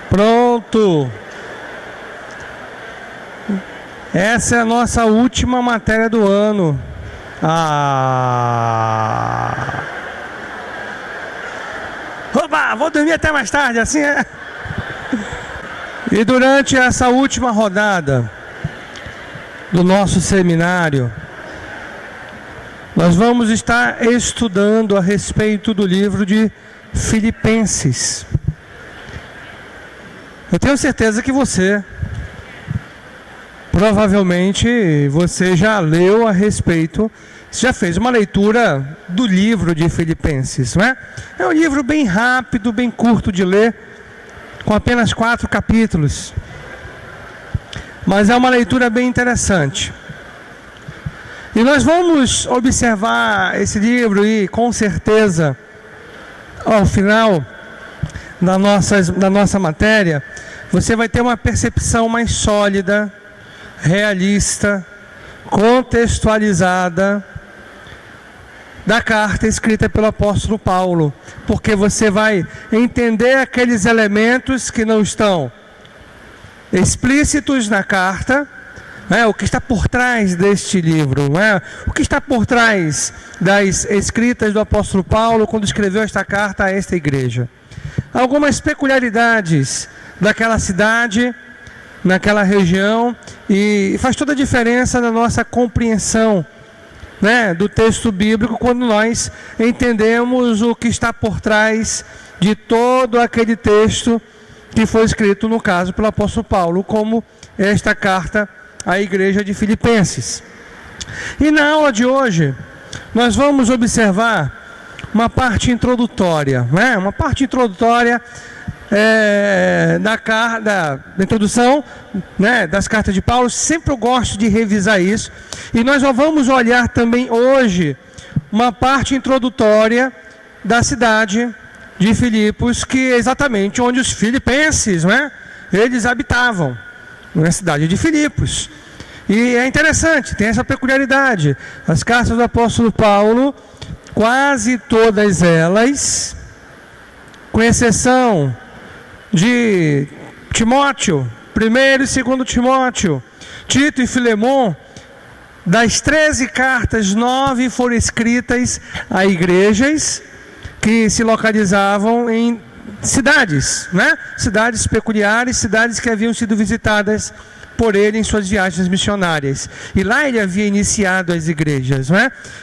Pronto! Essa é a nossa última matéria do ano. Oba, vou dormir até mais tarde, assim é. E durante essa última rodada do nosso seminário, nós vamos estar estudando a respeito do livro de Filipenses. Eu tenho certeza que provavelmente você já leu a respeito, já fez uma leitura do livro de Filipenses, não é? É um livro bem rápido, bem curto de ler, com apenas 4 capítulos. Mas é uma leitura bem interessante. E nós vamos observar esse livro e, com certeza, ao final da nossa matéria, você vai ter uma percepção mais sólida, realista, contextualizada da carta escrita pelo apóstolo Paulo, porque você vai entender aqueles elementos que não estão explícitos na carta, o que está por trás deste livro, o que está por trás das escritas do apóstolo Paulo quando escreveu esta carta a esta igreja. Algumas peculiaridades daquela cidade, naquela região, e faz toda a diferença na nossa compreensão, do texto bíblico, quando nós entendemos o que está por trás de todo aquele texto que foi escrito, no caso, pelo apóstolo Paulo, como esta carta à igreja de Filipenses. E na aula de hoje, nós vamos observar uma parte introdutória, uma parte introdutória da introdução, das cartas de Paulo. Sempre eu gosto de revisar isso, e nós já vamos olhar também hoje uma parte introdutória da cidade de Filipos, que é exatamente onde os filipenses, eles habitavam, na cidade de Filipos. E é interessante, tem essa peculiaridade. As cartas do apóstolo Paulo, quase todas elas, com exceção de Timóteo, 1º e 2º Timóteo, Tito e Filemon, das 13 cartas, 9 foram escritas a igrejas que se localizavam em cidades, cidades peculiares, cidades que haviam sido visitadas por ele em suas viagens missionárias. E lá ele havia iniciado as igrejas,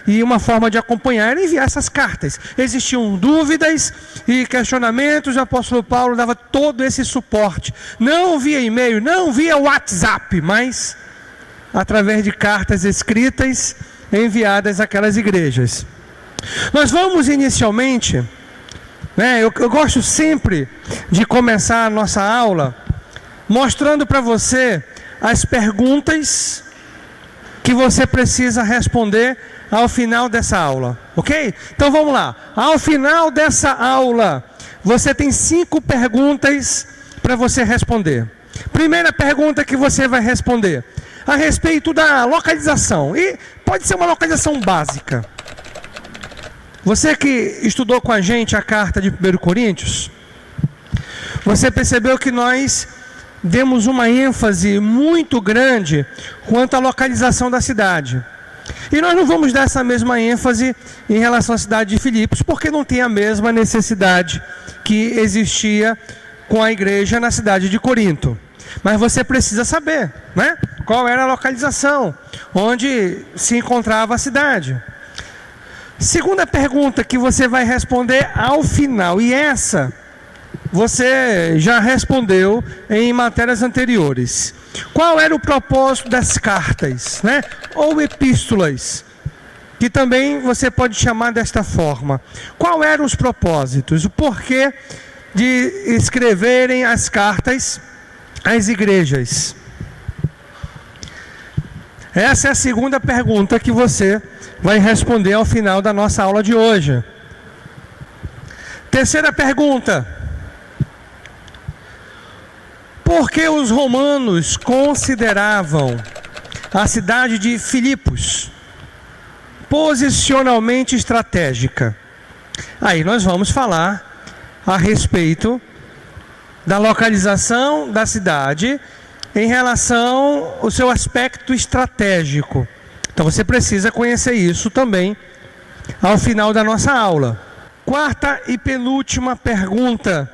E uma forma de acompanhar era enviar essas cartas. Existiam dúvidas e questionamentos, o apóstolo Paulo dava todo esse suporte. Não via e-mail, não via WhatsApp, mas através de cartas escritas enviadas àquelas igrejas. Nós vamos inicialmente, eu gosto sempre de começar a nossa aula mostrando para você as perguntas que você precisa responder ao final dessa aula, ok? Então vamos lá. Ao final dessa aula, você tem 5 perguntas para você responder. Primeira pergunta que você vai responder a respeito da localização, e pode ser uma localização básica. Você que estudou com a gente a carta de 1 Coríntios, você percebeu que nós demos uma ênfase muito grande quanto à localização da cidade. E nós não vamos dar essa mesma ênfase em relação à cidade de Filipos, porque não tem a mesma necessidade que existia com a igreja na cidade de Corinto. Mas você precisa saber, qual era a localização, onde se encontrava a cidade. Segunda pergunta que você vai responder ao final, e essa você já respondeu em matérias anteriores. Qual era o propósito das cartas, ou epístolas, que também você pode chamar desta forma? Qual eram os propósitos, o porquê de escreverem as cartas às igrejas? Essa é a segunda pergunta que você vai responder ao final da nossa aula de hoje. Terceira pergunta: por que os romanos consideravam a cidade de Filipos posicionalmente estratégica. Aí nós vamos falar a respeito da localização da cidade em relação ao seu aspecto estratégico. Então você precisa conhecer isso também ao final da nossa aula. Quarta e penúltima pergunta,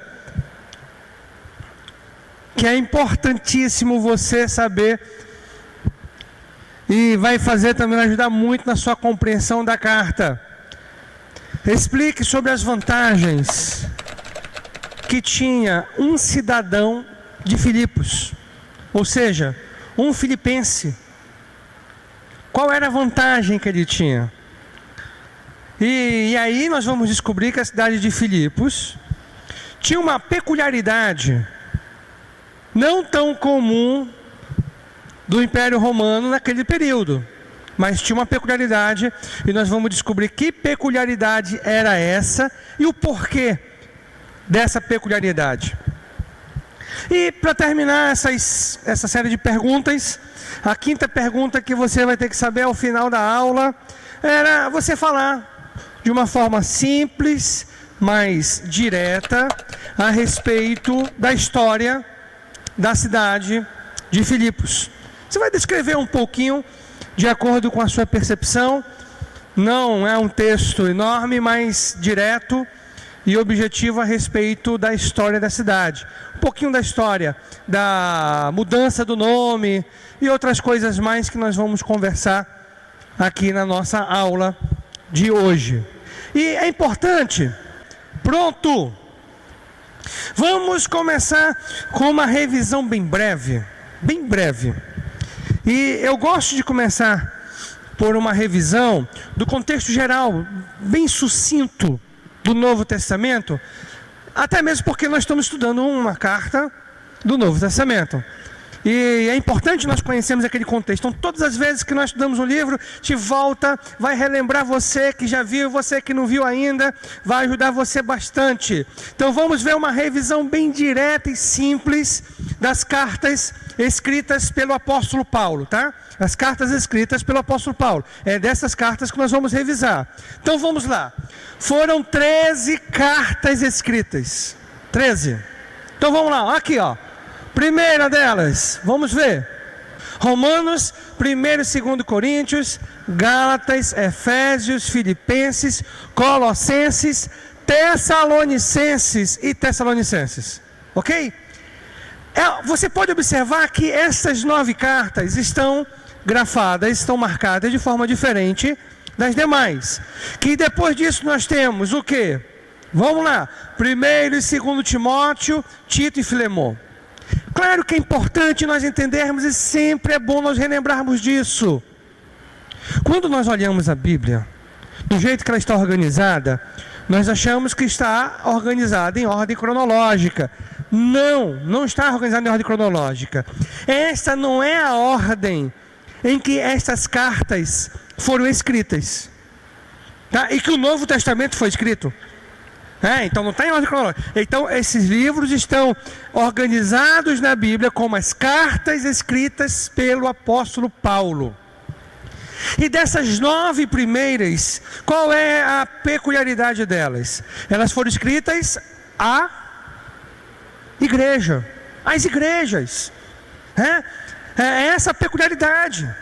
que é importantíssimo você saber e vai fazer também ajudar muito na sua compreensão da carta. Explique sobre as vantagens que tinha um cidadão de Filipos, ou seja, um filipense. Qual era a vantagem que ele tinha? E aí nós vamos descobrir que a cidade de Filipos tinha uma peculiaridade não tão comum do Império Romano naquele período, mas tinha uma peculiaridade, e nós vamos descobrir que peculiaridade era essa e o porquê dessa peculiaridade. E para terminar essa série de perguntas, a quinta pergunta que você vai ter que saber ao final da aula era você falar de uma forma simples, mas direta, a respeito da história da cidade de Filipos. Você vai descrever um pouquinho de acordo com a sua percepção. Não é um texto enorme, mas direto e objetivo a respeito da história da cidade. Um pouquinho da história, da mudança do nome e outras coisas mais que nós vamos conversar aqui na nossa aula de hoje. E é importante, pronto, vamos começar com uma revisão bem breve. E eu gosto de começar por uma revisão do contexto geral, bem sucinto, do Novo Testamento, até mesmo porque nós estamos estudando uma carta do Novo Testamento. E é importante nós conhecermos aquele contexto. Então, todas as vezes que nós estudamos um livro, te volta, vai relembrar você que já viu, você que não viu ainda, vai ajudar você bastante. Então, vamos ver uma revisão bem direta e simples das cartas escritas pelo apóstolo Paulo, tá? As cartas escritas pelo apóstolo Paulo. É dessas cartas que nós vamos revisar. Então, vamos lá. Foram 13 cartas escritas. 13. Então, vamos lá. Aqui, ó. Primeira delas, vamos ver. Romanos, 1º e 2º Coríntios, Gálatas, Efésios, Filipenses, Colossenses, Tessalonicenses e Tessalonicenses. Ok? Você pode observar que essas 9 cartas estão grafadas, estão marcadas de forma diferente das demais. Que depois disso nós temos o quê? Vamos lá. 1º e 2º Timóteo, Tito e Filemon. Claro que é importante nós entendermos e sempre é bom nós relembrarmos disso. Quando nós olhamos a Bíblia, do jeito que ela está organizada, nós achamos que está organizada em ordem cronológica. Não está organizada em ordem cronológica. Esta não é a ordem em que estas cartas foram escritas, tá? E que o Novo Testamento foi escrito. Então não está em ordem cronológica. Então esses livros estão organizados na Bíblia como as cartas escritas pelo apóstolo Paulo. E dessas 9 primeiras, qual é a peculiaridade delas? Elas foram escritas à igreja, às igrejas. É essa a peculiaridade.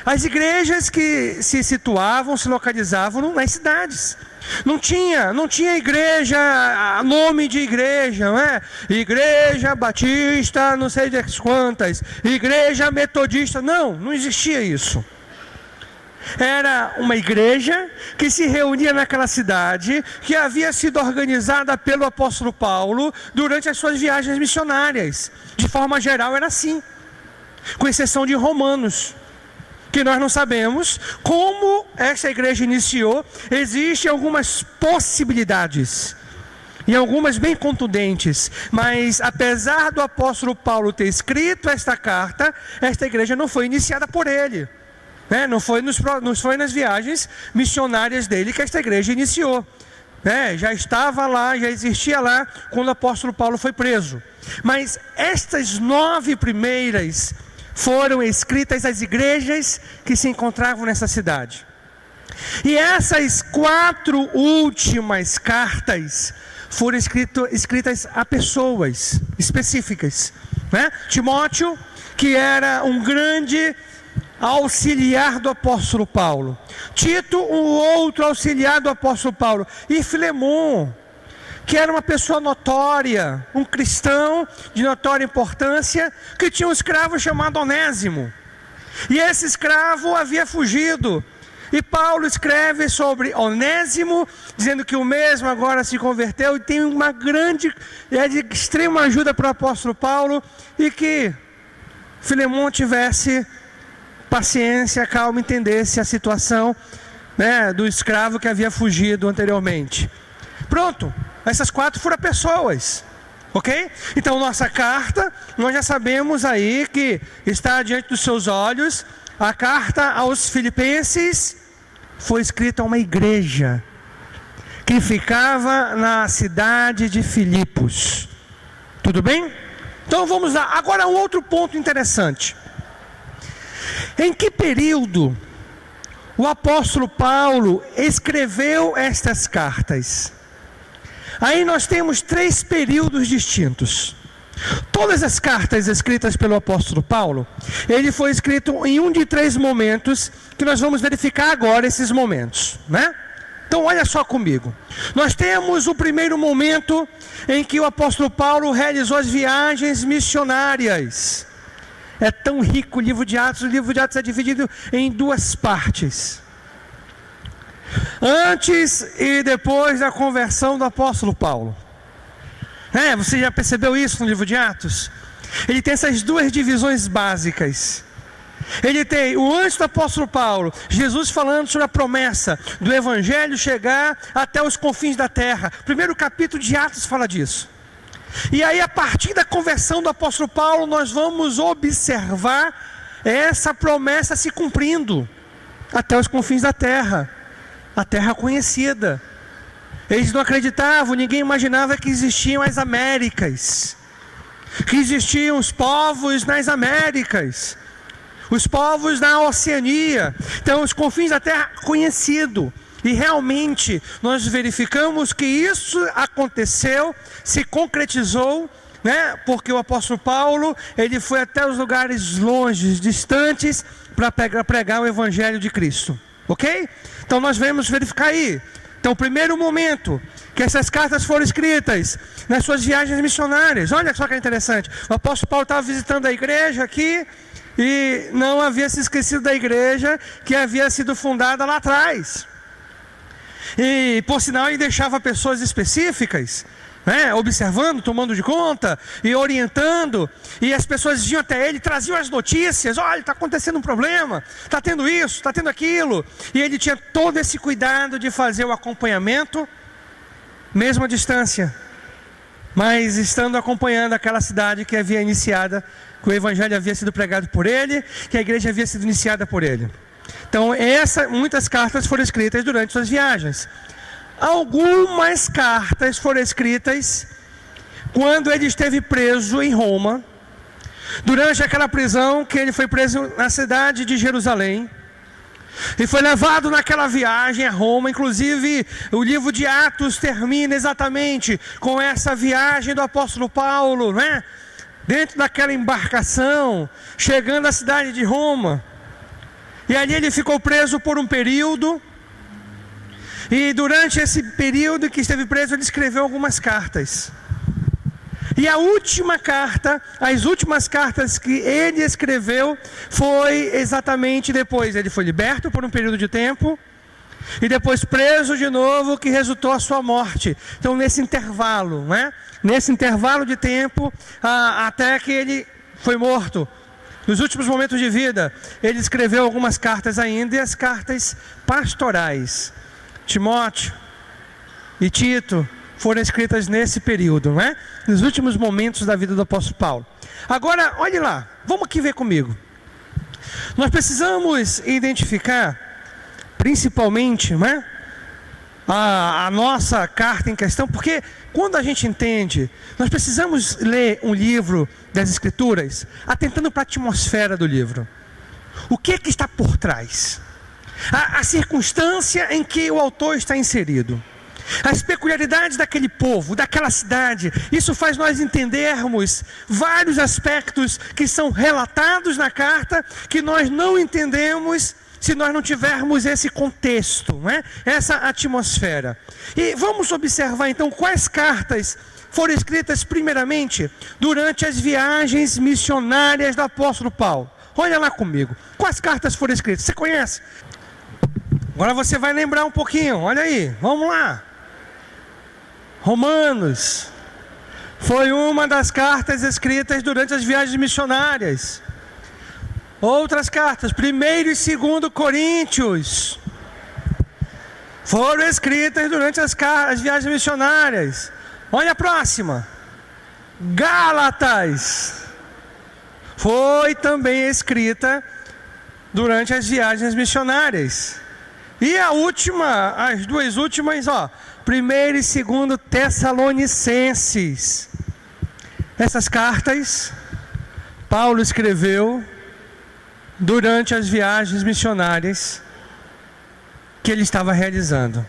As igrejas que se situavam, se localizavam nas cidades. Não tinha igreja, nome de igreja, não é? Igreja Batista, não sei de quantas, igreja Metodista, não existia isso. Era uma igreja que se reunia naquela cidade, que havia sido organizada pelo apóstolo Paulo durante as suas viagens missionárias. De forma geral era assim, com exceção de Romanos, que nós não sabemos como essa igreja iniciou. Existem algumas possibilidades, e algumas bem contundentes, mas apesar do apóstolo Paulo ter escrito esta carta, esta igreja não foi iniciada por ele, não foi nas viagens missionárias dele que esta igreja iniciou. Já estava lá, já existia lá quando o apóstolo Paulo foi preso. Mas estas 9 primeiras foram escritas às igrejas que se encontravam nessa cidade. E essas 4 últimas cartas foram escritas a pessoas específicas, né? Timóteo, que era um grande auxiliar do apóstolo Paulo. Tito, um outro auxiliar do apóstolo Paulo. E Filemon, que era uma pessoa notória, um cristão de notória importância, que tinha um escravo chamado Onésimo. E esse escravo havia fugido. E Paulo escreve sobre Onésimo, dizendo que o mesmo agora se converteu e tem uma grande, de extrema ajuda para o apóstolo Paulo, e que Filemon tivesse paciência, calma, entendesse a situação, né, do escravo que havia fugido anteriormente. Pronto, essas 4 foram pessoas, ok? Então nossa carta, nós já sabemos aí que está diante dos seus olhos. A carta aos Filipenses foi escrita a uma igreja que ficava na cidade de Filipos. Tudo bem? Então vamos lá. Agora um outro ponto interessante. Em que período o apóstolo Paulo escreveu estas cartas? Aí nós temos 3 períodos distintos. Todas as cartas escritas pelo apóstolo Paulo, ele foi escrito em um de 3 momentos, que nós vamos verificar agora esses momentos, né? Então olha só comigo. Nós temos o primeiro momento em que o apóstolo Paulo realizou as viagens missionárias. É tão rico o livro de Atos é dividido em 2 partes. Antes e depois da conversão do apóstolo Paulo. Você já percebeu isso no livro de Atos? Ele tem essas 2 divisões básicas. Ele tem o antes do apóstolo Paulo, Jesus falando sobre a promessa do evangelho chegar até os confins da terra. O primeiro capítulo de Atos fala disso. E aí, a partir da conversão do apóstolo Paulo, nós vamos observar essa promessa se cumprindo até os confins da terra, a terra conhecida. Eles não acreditavam, ninguém imaginava que existiam as Américas, que existiam os povos nas Américas, os povos na Oceania. Então os confins da terra conhecido. E realmente nós verificamos que isso aconteceu, se concretizou, né? Porque o apóstolo Paulo, ele foi até os lugares longes, distantes, para pregar o evangelho de Cristo. Ok? Então nós vamos verificar aí. Então, o primeiro momento que essas cartas foram escritas nas suas viagens missionárias. Olha só que interessante. O apóstolo Paulo estava visitando a igreja aqui e não havia se esquecido da igreja que havia sido fundada lá atrás. E, por sinal, ele deixava pessoas específicas, né, observando, tomando de conta e orientando, e as pessoas vinham até ele, traziam as notícias. Olha, está acontecendo um problema, está tendo isso, está tendo aquilo, e ele tinha todo esse cuidado de fazer o acompanhamento, mesmo à distância, mas estando acompanhando aquela cidade que havia iniciada, que o evangelho havia sido pregado por ele, que a igreja havia sido iniciada por ele. Então muitas cartas foram escritas durante suas viagens. Algumas cartas foram escritas quando ele esteve preso em Roma, durante aquela prisão que ele foi preso na cidade de Jerusalém, e foi levado naquela viagem a Roma. Inclusive o livro de Atos termina exatamente com essa viagem do apóstolo Paulo, né? Dentro daquela embarcação, chegando à cidade de Roma, e ali ele ficou preso por um período. E durante esse período que esteve preso, ele escreveu algumas cartas. E a última carta, as últimas cartas que ele escreveu, foi exatamente depois. Ele foi liberto por um período de tempo, e depois preso de novo, que resultou a sua morte. Então nesse intervalo, né? Nesse intervalo de tempo, até que ele foi morto, nos últimos momentos de vida, ele escreveu algumas cartas ainda, e as cartas pastorais, Timóteo e Tito, foram escritas nesse período, né? Nos últimos momentos da vida do apóstolo Paulo. Agora, olhe lá, vamos aqui ver comigo. Nós precisamos identificar, principalmente, né, a nossa carta em questão, porque quando a gente entende, nós precisamos ler um livro das Escrituras, atentando para a atmosfera do livro. O que está por trás? a circunstância em que o autor está inserido, as peculiaridades daquele povo, daquela cidade. Isso faz nós entendermos vários aspectos que são relatados na carta, que nós não entendemos se nós não tivermos esse contexto, né? Essa atmosfera. E vamos observar então quais cartas foram escritas primeiramente durante as viagens missionárias do apóstolo Paulo. Olha lá comigo, quais cartas foram escritas? Você conhece? Agora você vai lembrar um pouquinho, olha aí, vamos lá. Romanos foi uma das cartas escritas durante as viagens missionárias. Outras cartas, 1º e 2º Coríntios, foram escritas durante as viagens missionárias. Olha a próxima, Gálatas, foi também escrita durante as viagens missionárias. E a última, as duas últimas, 1º e 2º Tessalonicenses. Essas cartas Paulo escreveu durante as viagens missionárias que ele estava realizando.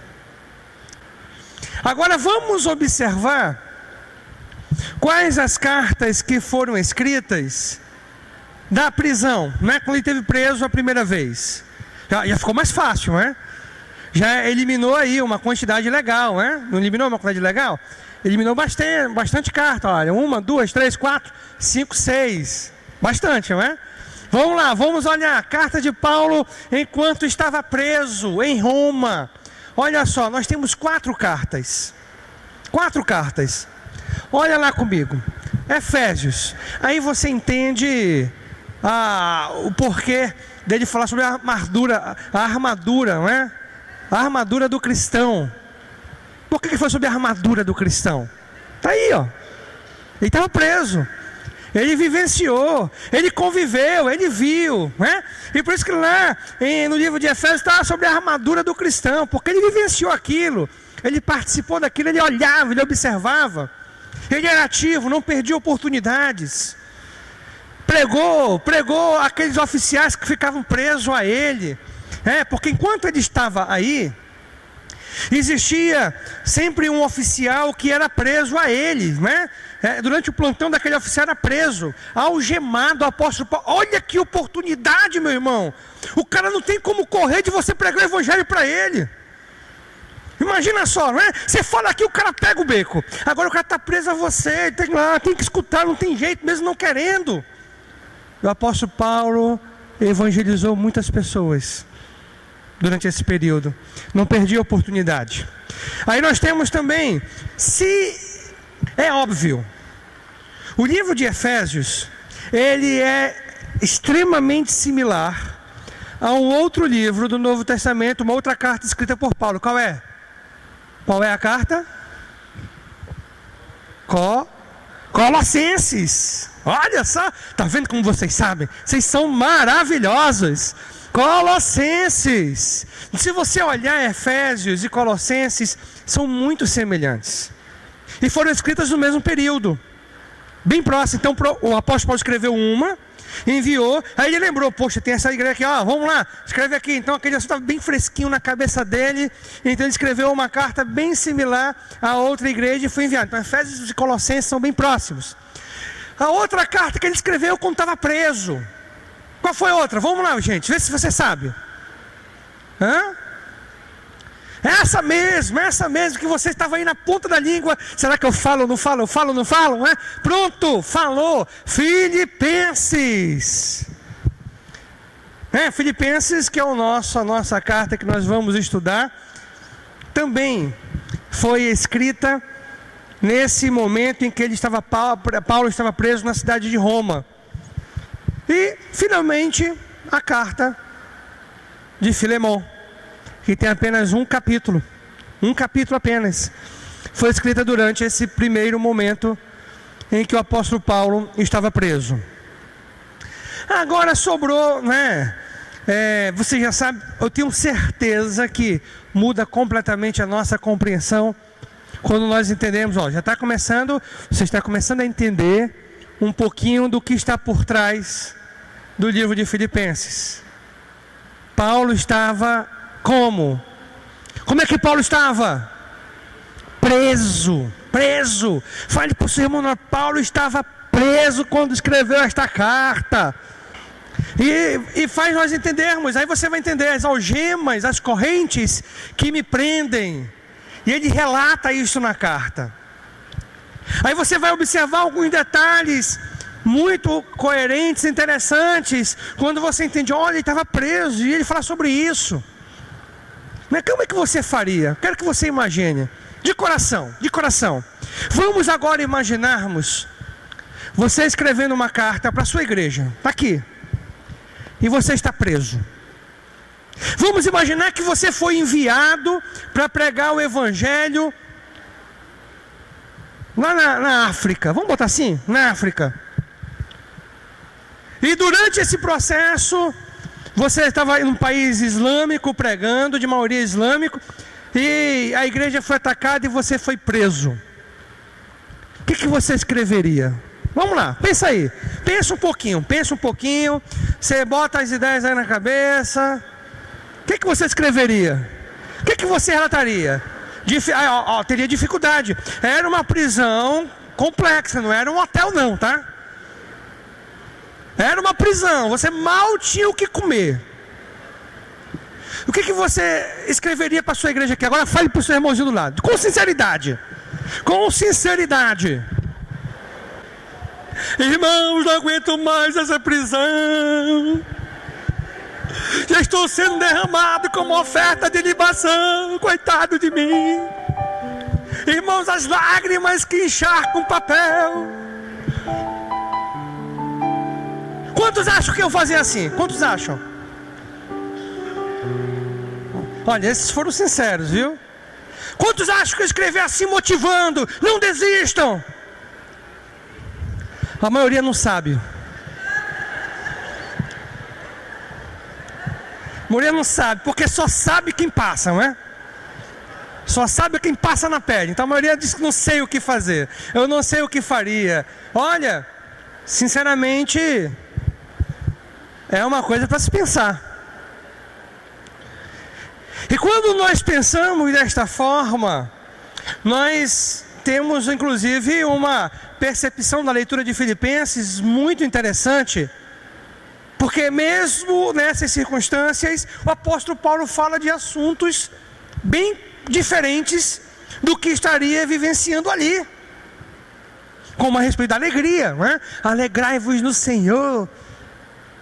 Agora vamos observar quais as cartas que foram escritas da prisão, né? Quando ele esteve preso a primeira vez. Já ficou mais fácil, né? Já eliminou aí uma quantidade legal, né? Não eliminou uma quantidade legal? Eliminou bastante carta, olha. 1, 2, 3, 4, 5, 6. Bastante, né? Vamos lá, vamos olhar. Carta de Paulo enquanto estava preso em Roma. Olha só, nós temos 4 cartas. 4 cartas. Olha lá comigo. Efésios. Aí você entende o porquê dele falar sobre a armadura, não é? A armadura do cristão. Por que foi sobre a armadura do cristão? Está aí, ó. Ele estava preso. Ele vivenciou, ele conviveu, ele viu, né? E por isso que lá no livro de Efésios está sobre a armadura do cristão, porque ele vivenciou aquilo, ele participou daquilo, ele olhava, ele observava, ele era ativo, não perdia oportunidades. Pregou aqueles oficiais que ficavam presos a ele, porque enquanto ele estava aí, existia sempre um oficial que era preso a ele, né? Durante o plantão daquele oficial era preso, algemado, o apóstolo Paulo. Olha que oportunidade, meu irmão. O cara não tem como correr de você pregar o evangelho para ele. Imagina só, não é? Você fala aqui, o cara pega o beco. Agora o cara está preso a você, tem que escutar, não tem jeito, mesmo não querendo. O apóstolo Paulo evangelizou muitas pessoas durante esse período, não perdia a oportunidade. Aí nós temos também, é óbvio, o livro de Efésios, ele é extremamente similar a um outro livro do Novo Testamento, uma outra carta escrita por Paulo. Qual é? Qual é a carta? Colossenses. Olha só, tá vendo como vocês sabem? Vocês são maravilhosos. Colossenses. Se você olhar Efésios e Colossenses, são muito semelhantes. E foram escritas no mesmo período, bem próximo. Então o apóstolo Paulo escreveu uma, enviou, aí ele lembrou, poxa, tem essa igreja aqui, vamos lá, escreve aqui. Então aquele assunto estava bem fresquinho na cabeça dele, então ele escreveu uma carta bem similar a outra igreja e foi enviado. Então Efésios e Colossenses são bem próximos. A outra carta que ele escreveu quando estava preso, qual foi a outra? Vamos lá, gente, vê se você sabe. Essa mesmo que você estava aí na ponta da língua. Será que eu falo ou não falo? Eu falo ou não falo? Pronto, falou. Filipenses. Filipenses, que é a nossa carta que nós vamos estudar, também foi escrita nesse momento em que Paulo estava preso na cidade de Roma. E finalmente a carta de Filemão, que tem apenas um capítulo apenas, foi escrita durante esse primeiro momento em que o apóstolo Paulo estava preso. Agora sobrou, você já sabe, eu tenho certeza que muda completamente a nossa compreensão quando nós entendemos, você está começando a entender um pouquinho do que está por trás do livro de Filipenses. Paulo estava como? Como é que Paulo estava? Preso. Fale para o seu irmão, Paulo estava preso quando escreveu esta carta. E faz nós entendermos, aí você vai entender as algemas, as correntes que me prendem. E ele relata isso na carta. Aí você vai observar alguns detalhes muito coerentes, interessantes, quando você entende, olha, ele estava preso, e ele fala sobre isso. Mas como é que você faria? Quero que você imagine, de coração. Vamos agora imaginarmos você escrevendo uma carta para a sua igreja, está aqui, e você está preso. Vamos imaginar que você foi enviado para pregar o evangelho lá na África, vamos botar assim, na África. E durante esse processo, você estava em um país islâmico, pregando, de maioria islâmico, e a igreja foi atacada e você foi preso. O que você escreveria? Vamos lá, pensa aí, pensa um pouquinho, você bota as ideias aí na cabeça. O que você escreveria? O que você relataria? Teria dificuldade. Era uma prisão complexa, não era um hotel não, tá? Era uma prisão, você mal tinha o que comer. O que você escreveria para a sua igreja aqui? Agora fale para o seu irmãozinho do lado, com sinceridade. Irmãos, não aguento mais essa prisão. Já estou sendo derramado como oferta de libação. Coitado de mim. Irmãos, as lágrimas que encharcam papel. Quantos acham que eu fazia assim? Quantos acham? Olha, esses foram sinceros, viu? Quantos acham que eu escrevi assim motivando? Não desistam. A maioria não sabe. A maioria não sabe, porque só sabe quem passa, não é? Só sabe quem passa na pele. Então a maioria diz que não sei o que fazer. Eu não sei o que faria. Olha, sinceramente, é uma coisa para se pensar. E quando nós pensamos desta forma, nós temos inclusive uma percepção da leitura de Filipenses muito interessante, porque mesmo nessas circunstâncias, o apóstolo Paulo fala de assuntos bem diferentes do que estaria vivenciando ali, como a respeito da alegria, né? Alegrai-vos no Senhor.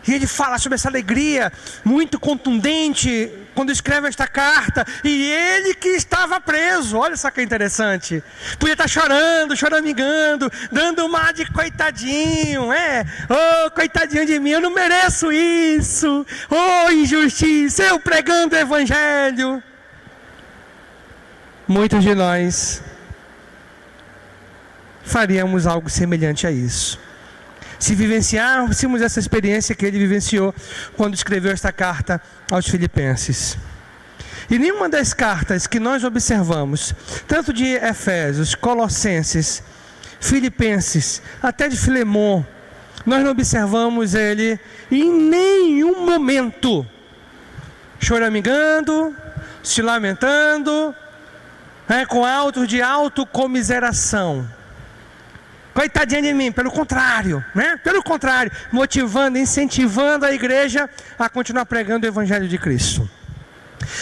E ele fala sobre essa alegria muito contundente quando escreve esta carta. E ele que estava preso, olha só que interessante, podia estar chorando, choramingando, dando uma de coitadinho, oh, coitadinho de mim, eu não mereço isso, oh, injustiça, eu pregando o evangelho. Muitos de nós faríamos algo semelhante a isso, se vivenciássemos essa experiência que ele vivenciou quando escreveu esta carta aos Filipenses. E nenhuma das cartas que nós observamos, tanto de Efésios, Colossenses, Filipenses, até de Filemon, nós não observamos ele em nenhum momento choramingando, se lamentando, com autos de autocomiseração. Coitadinha de mim, pelo contrário, Pelo contrário, motivando, incentivando a igreja a continuar pregando o evangelho de Cristo.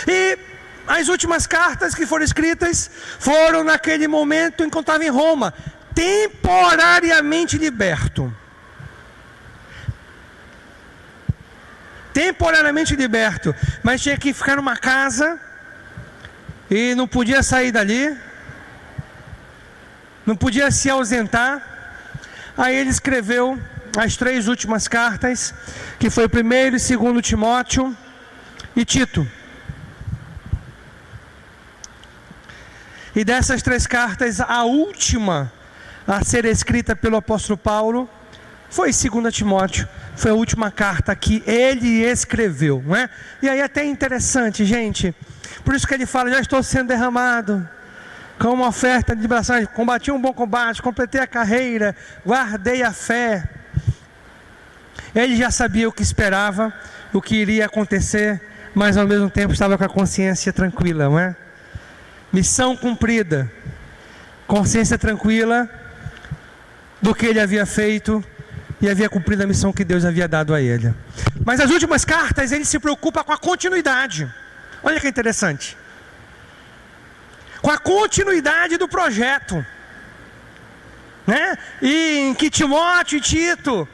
E as últimas cartas que foram escritas foram naquele momento em que eu estava em Roma, temporariamente liberto. Mas tinha que ficar numa casa e não podia sair dali, não podia se ausentar. Aí ele escreveu as 3 últimas cartas, que foi 1º e 2º Timóteo e Tito. E dessas 3 cartas, a última a ser escrita pelo apóstolo Paulo foi 2 Timóteo. Foi a última carta que ele escreveu, não é? E aí até interessante, gente, por isso que ele fala, já estou sendo derramado como uma oferta de liberação, combati um bom combate, completei a carreira, guardei a fé. Ele já sabia o que esperava, o que iria acontecer mas ao mesmo tempo estava com a consciência tranquila, não é? Missão cumprida, consciência tranquila do que ele havia feito e havia cumprido a missão que Deus havia dado a ele. Mas as últimas cartas ele se preocupa com a continuidade. Olha que interessante. Com a continuidade do projeto, né? E em que Timóteo e Tito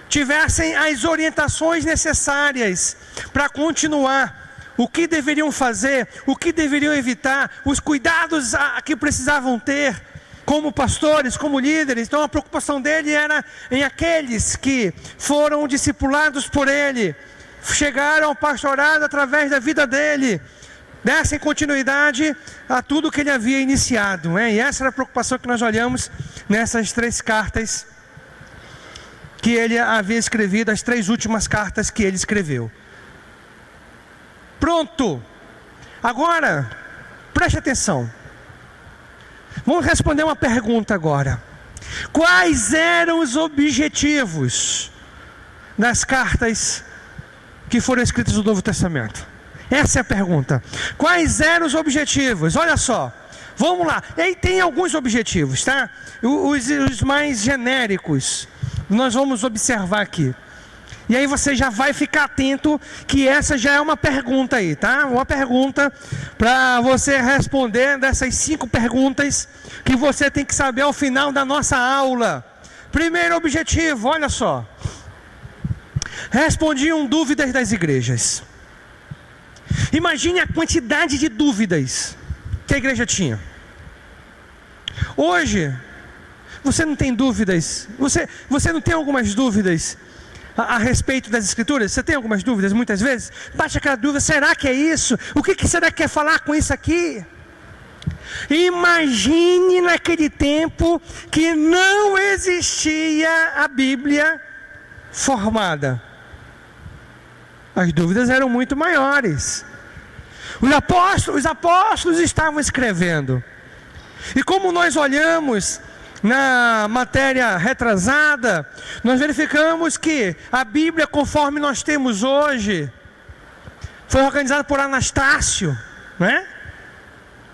tivessem as orientações necessárias para continuar, o que deveriam fazer, o que deveriam evitar, os cuidados que precisavam ter como pastores, como líderes. Então a preocupação dele era em aqueles que foram discipulados por ele, chegaram ao pastorado através da vida dele, dessem continuidade a tudo que ele havia iniciado, né? E essa era a preocupação que nós olhamos nessas 3 cartas que ele havia escrevido, as 3 últimas cartas que ele escreveu. Pronto! Agora, preste atenção. Vamos responder uma pergunta agora. Quais eram os objetivos das cartas que foram escritas no Novo Testamento? Essa é a pergunta. Quais eram os objetivos? Olha só, vamos lá. E aí tem alguns objetivos, tá? Os mais genéricos, nós vamos observar aqui. E aí você já vai ficar atento que essa já é uma pergunta aí, tá? Uma pergunta para você responder dessas 5 perguntas que você tem que saber ao final da nossa aula. Primeiro objetivo, olha só. Respondiam dúvidas das igrejas. Imagine a quantidade de dúvidas que a igreja tinha. Hoje, você não tem dúvidas? Você não tem algumas dúvidas a respeito das escrituras? Você tem algumas dúvidas muitas vezes? Bate aquela dúvida, será que é isso? O que será que quer falar com isso aqui? Imagine naquele tempo que não existia a Bíblia formada. As dúvidas eram muito maiores. Os apóstolos estavam escrevendo. E como nós olhamos na matéria retrasada, nós verificamos que a Bíblia, conforme nós temos hoje, foi organizada por Anastácio, né?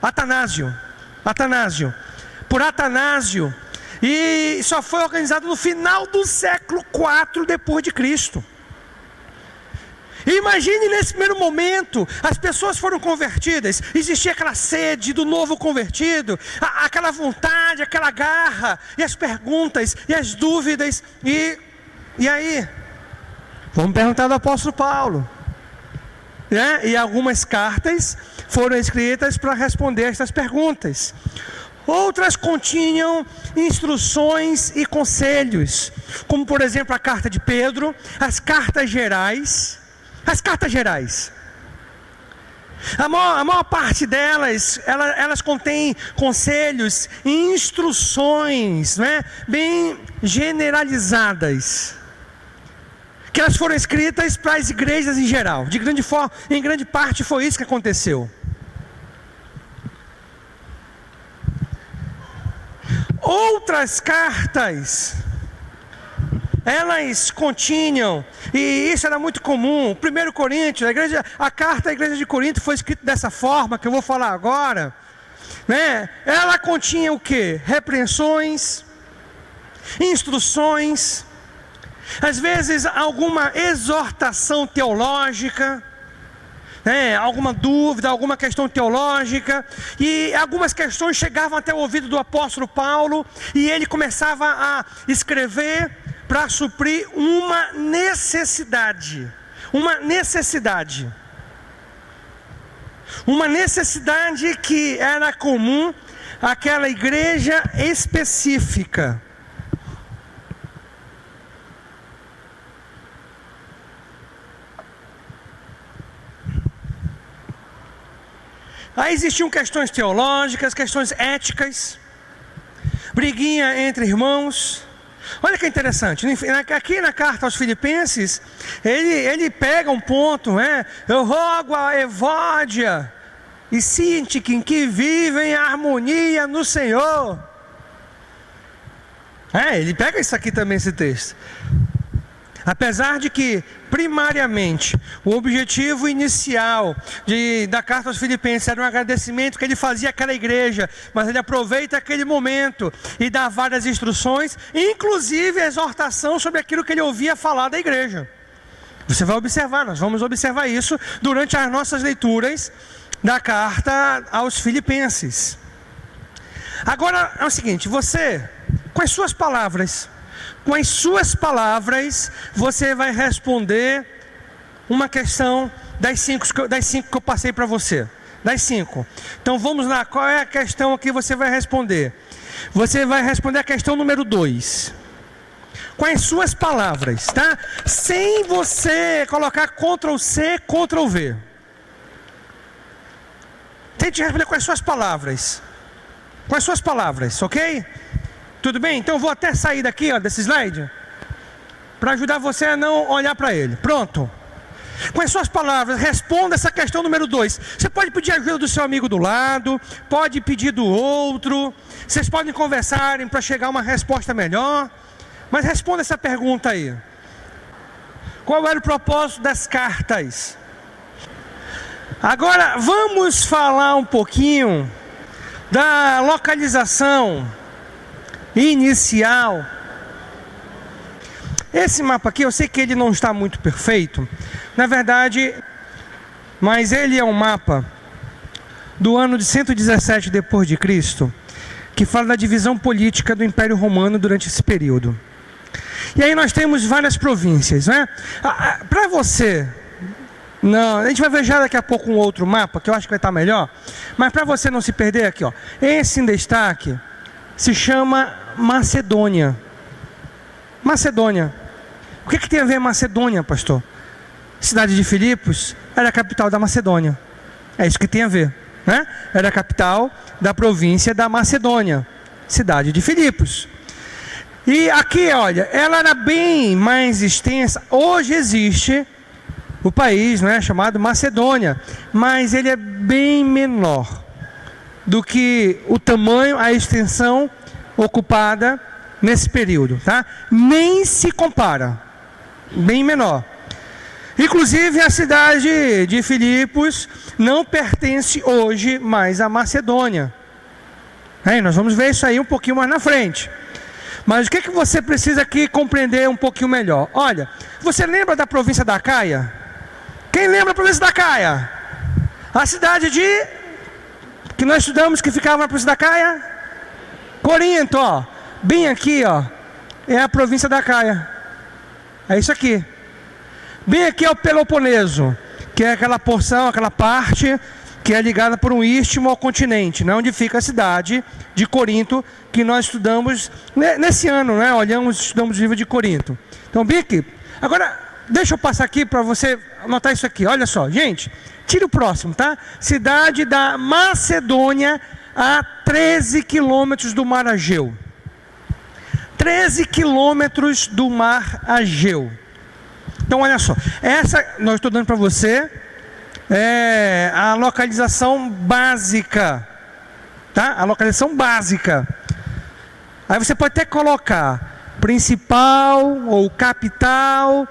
Atanásio. Por Atanásio. E só foi organizado no final do século IV depois de Cristo. Imagine nesse primeiro momento, as pessoas foram convertidas, existia aquela sede do novo convertido, aquela vontade, aquela garra, e as perguntas, e as dúvidas, e aí? Vamos perguntar do apóstolo Paulo, né? E algumas cartas foram escritas para responder estas perguntas. Outras continham instruções e conselhos, como por exemplo a carta de Pedro, as cartas gerais. As cartas gerais, a maior parte delas, elas contêm conselhos e instruções, né, bem generalizadas, que elas foram escritas para as igrejas em geral. Em grande parte foi isso que aconteceu. Outras cartas, elas continham, e isso era muito comum. 1 Coríntios, a carta à igreja de Corinto foi escrita dessa forma, que eu vou falar agora, né? Ela continha o quê? Repreensões, instruções, às vezes alguma exortação teológica, né? Alguma dúvida, alguma questão teológica, e algumas questões chegavam até o ouvido do apóstolo Paulo, e ele começava a escrever para suprir uma necessidade que era comum àquela igreja específica. Aí existiam questões teológicas, questões éticas, briguinha entre irmãos. Olha que interessante, aqui na carta aos Filipenses, ele pega um ponto, né? Eu rogo a Evódia e Síntique que vivem em harmonia no Senhor. Ele pega isso aqui também, esse texto. Apesar de que, primariamente, o objetivo inicial da carta aos Filipenses era um agradecimento que ele fazia àquela igreja, mas ele aproveita aquele momento e dá várias instruções, inclusive a exortação sobre aquilo que ele ouvia falar da igreja. Você vai observar, nós vamos observar isso durante as nossas leituras da carta aos Filipenses. Agora é o seguinte, você, com as suas palavras, você vai responder uma questão das cinco que eu passei para você. Das 5. Então vamos lá, qual é a questão que você vai responder? Você vai responder a questão número 2. Com as suas palavras, tá? Sem você colocar Ctrl+C, Ctrl+V. Tente responder com as suas palavras. Com as suas palavras, ok? Tudo bem? Então eu vou até sair daqui, ó, desse slide, para ajudar você a não olhar para ele. Pronto. Com as suas palavras, responda essa questão número 2. Você pode pedir ajuda do seu amigo do lado, pode pedir do outro. Vocês podem conversarem para chegar a uma resposta melhor. Mas responda essa pergunta aí. Qual era o propósito das cartas? Agora vamos falar um pouquinho da localização inicial. Esse mapa aqui, eu sei que ele não está muito perfeito, na verdade, mas ele é um mapa do ano de 117 depois de Cristo, que fala da divisão política do Império Romano durante esse período. E aí nós temos várias províncias, né? Para você, não, a gente vai ver já daqui a pouco um outro mapa, que eu acho que vai estar melhor, mas para você não se perder aqui, ó, esse em destaque se chama Macedônia. Macedônia. O que tem a ver Macedônia, pastor? Cidade de Filipos era a capital da Macedônia. É isso que tem a ver, né? Era a capital da província da Macedônia, cidade de Filipos. E aqui, olha, ela era bem mais extensa. Hoje existe o país, né, chamado Macedônia, mas ele é bem menor do que o tamanho, a extensão ocupada nesse período, tá? Nem se compara, bem menor. Inclusive a cidade de Filipos não pertence hoje mais à Macedônia. Nós vamos ver isso aí um pouquinho mais na frente. Mas o que você precisa aqui compreender um pouquinho melhor? Olha, você lembra da província da Acaia? Quem lembra da província da Acaia? A cidade que nós estudamos, que ficava na província da Acaia? Corinto, ó. Bem aqui, ó, é a província da Acaia. É isso aqui. Bem aqui é o Peloponeso, que é aquela porção, aquela parte que é ligada por um istmo ao continente, né, onde fica a cidade de Corinto, que nós estudamos nesse ano, né? Estudamos o livro de Corinto. Então, bem aqui. Agora, deixa eu passar aqui para você anotar isso aqui. Olha só, gente, tira o próximo, tá? Cidade da Macedônia, a 13 quilômetros do Mar Egeu. 13 quilômetros do Mar Egeu. Então, olha só. Essa, nós estou dando para você, é a localização básica, tá? A localização básica. Aí você pode até colocar principal ou capital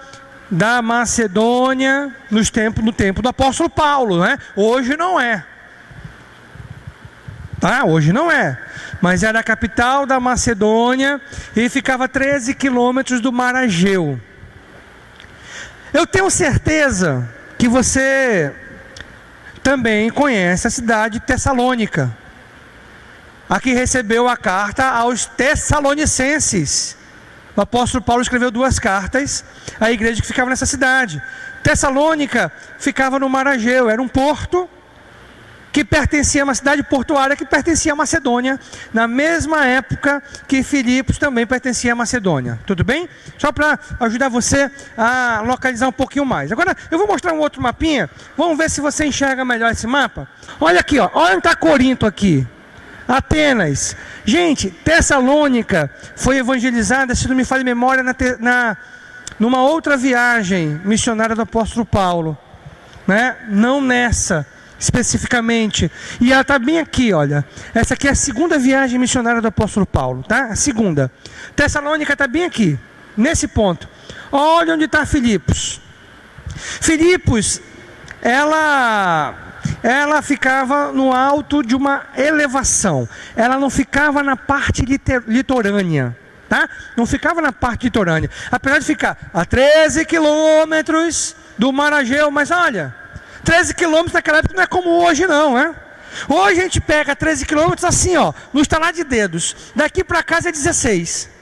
da Macedônia no tempo do apóstolo Paulo, né? Hoje não é. Tá? Hoje não é. Mas era a capital da Macedônia e ficava a 13 quilômetros do Mar Egeu. Eu tenho certeza que você também conhece a cidade de Tessalônica. Aqui recebeu a carta aos Tessalonicenses. O apóstolo Paulo escreveu 2 cartas à igreja que ficava nessa cidade. Tessalônica ficava no Mar Egeu, era um porto que pertencia a uma cidade portuária que pertencia à Macedônia, na mesma época que Filipos também pertencia à Macedônia. Tudo bem? Só para ajudar você a localizar um pouquinho mais. Agora eu vou mostrar um outro mapinha. Vamos ver se você enxerga melhor esse mapa. Olha aqui, ó. Olha onde está Corinto aqui. Atenas. Gente, Tessalônica foi evangelizada, se não me falha a memória, numa outra viagem missionária do apóstolo Paulo, né? Não nessa especificamente. E ela está bem aqui, olha. Essa aqui é a segunda viagem missionária do apóstolo Paulo, tá? A segunda. Tessalônica está bem aqui, nesse ponto. Olha onde está Filipos. Filipos, ela ficava no alto de uma elevação. Ela não ficava na parte litorânea, tá? Não ficava na parte litorânea. Apesar de ficar a 13 quilômetros do Mar Egeu, mas olha, 13 quilômetros naquela época não é como hoje não, né? Hoje a gente pega 13 quilômetros assim, ó, no estalar de dedos. Daqui para casa é 16.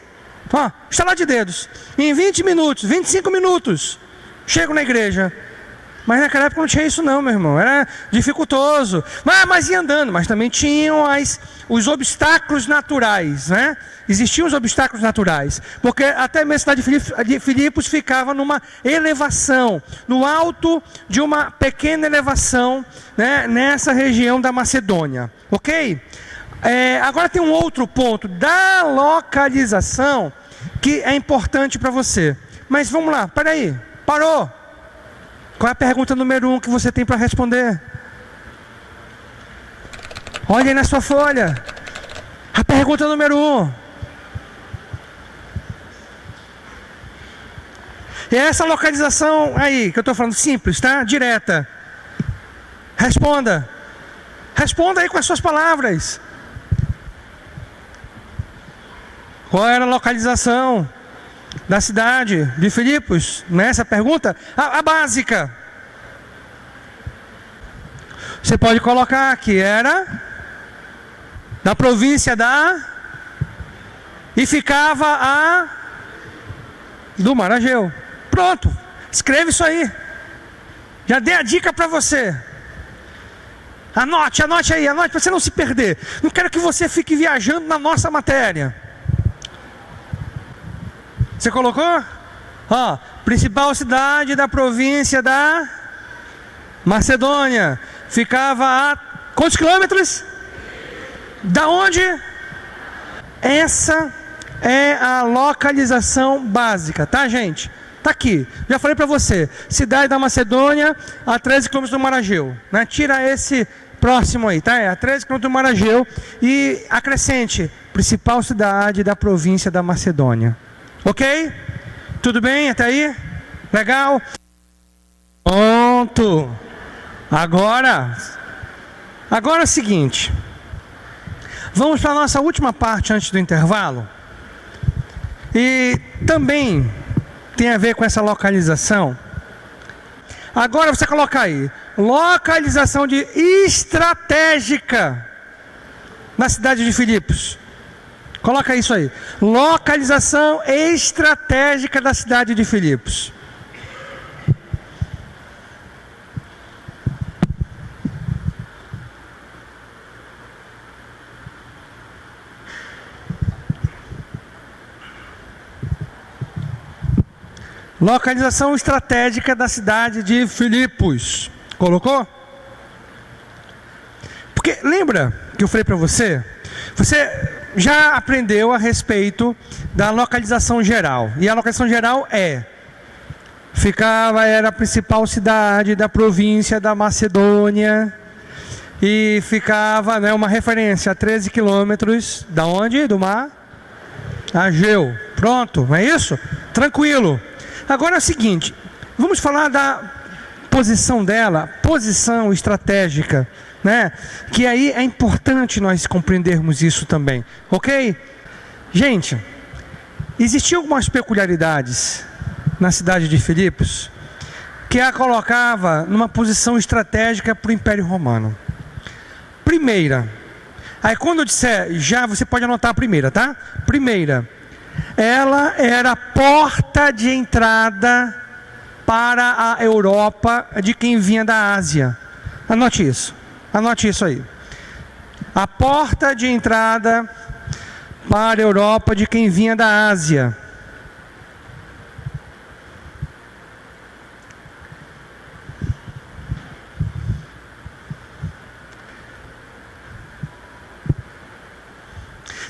Ó, estalar de dedos. Em 20 minutos, 25 minutos, chego na igreja. Mas naquela época não tinha isso não, meu irmão. Era dificultoso. Mas ia andando. Mas também tinham os obstáculos naturais, né? Existiam os obstáculos naturais. Porque até mesmo a cidade de Filipos ficava numa elevação. No alto de uma pequena elevação, né? Nessa região da Macedônia. Ok? Agora tem um outro ponto da localização que é importante para você. Mas vamos lá. Peraí. Parou. Qual é a pergunta número 1 que você tem para responder? Olha aí na sua folha. A pergunta número 1. E essa localização aí, que eu estou falando, simples, tá? Direta. Responda. Responda aí com as suas palavras. Qual era a localização da cidade de Filipos? Nessa pergunta, a básica. Você pode colocar que era da província e ficava do Mar Egeu. Pronto, escreve isso aí. Já dei a dica para você. Anote aí, anote para você não se perder. Não quero que você fique viajando na nossa matéria. Você colocou? Ó, principal cidade da província da Macedônia. Ficava a quantos quilômetros? Da onde? Essa é a localização básica, tá, gente? Tá aqui. Já falei para você. Cidade da Macedônia, a 13 quilômetros do Mar Egeu, né? Tira esse próximo aí, tá? É a 13 quilômetros do Mar Egeu e acrescente principal cidade da província da Macedônia. Ok? Tudo bem até aí? Legal? Pronto. Agora é o seguinte. Vamos para a nossa última parte antes do intervalo. E também tem a ver com essa localização. Agora você coloca aí. Localização estratégica na cidade de Filipos. Coloca isso aí. Localização estratégica da cidade de Filipos. Localização estratégica da cidade de Filipos. Colocou? Porque lembra que eu falei para você? Você já aprendeu a respeito da localização geral. E a localização geral era a principal cidade da província da Macedônia. E ficava, né, uma referência a 13 quilômetros da onde? Do Mar Egeu. Pronto, não é isso? Tranquilo. Agora é o seguinte, vamos falar da posição dela, posição estratégica, né? Que aí é importante nós compreendermos isso também, ok? Gente, existiam algumas peculiaridades na cidade de Filipos que a colocava numa posição estratégica para o Império Romano. Primeira, aí quando eu disser já, você pode anotar a primeira, tá? Primeira, ela era a porta de entrada para a Europa de quem vinha da Ásia. Anote isso aí. A porta de entrada para a Europa de quem vinha da Ásia.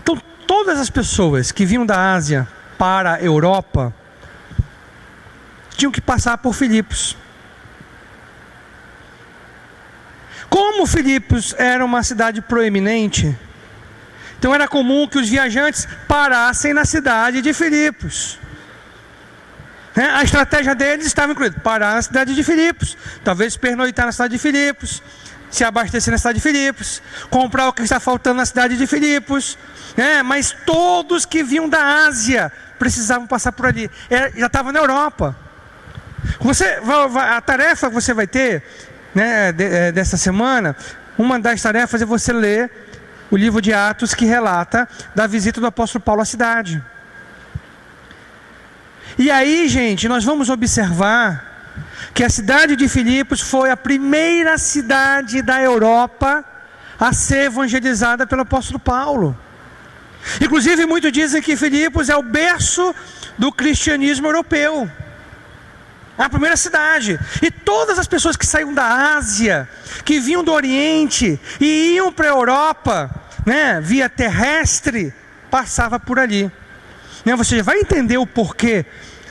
Então, todas as pessoas que vinham da Ásia para a Europa tinham que passar por Filipos. Como Filipos era uma cidade proeminente, então era comum que os viajantes parassem na cidade de Filipos. A estratégia deles estava incluída: parar na cidade de Filipos, talvez pernoitar na cidade de Filipos, se abastecer na cidade de Filipos, comprar o que está faltando na cidade de Filipos. Mas todos que vinham da Ásia precisavam passar por ali. Já estava na Europa. A tarefa que você vai ter, dessa semana, uma das tarefas é você ler o livro de Atos, que relata da visita do apóstolo Paulo à cidade. E aí, gente, nós vamos observar que a cidade de Filipos foi a primeira cidade da Europa a ser evangelizada pelo apóstolo Paulo. Inclusive, muitos dizem que Filipos é o berço do cristianismo europeu. A primeira cidade. E todas as pessoas que saíam da Ásia, que vinham do Oriente e iam para a Europa, via terrestre, passava por ali. Você já vai entender o porquê.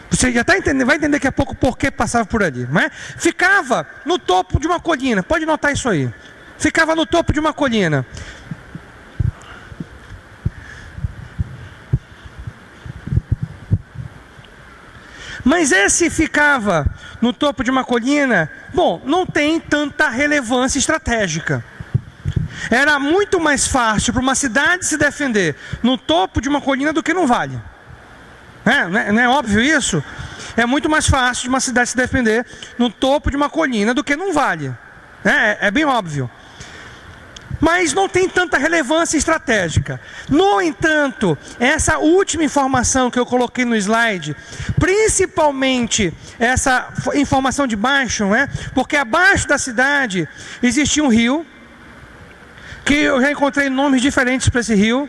Você já está entendendo, vai entender daqui a pouco o porquê passava por ali. Ficava no topo de uma colina. Pode notar isso aí. Ficava no topo de uma colina. Mas esse ficava no topo de uma colina, não tem tanta relevância estratégica. Era muito mais fácil para uma cidade se defender no topo de uma colina do que num vale. Não é óbvio isso? É muito mais fácil de uma cidade se defender no topo de uma colina do que num vale. É bem óbvio. Mas não tem tanta relevância estratégica. No entanto, essa última informação que eu coloquei no slide, principalmente essa informação de baixo, porque abaixo da cidade existia um rio, que eu já encontrei nomes diferentes para esse rio,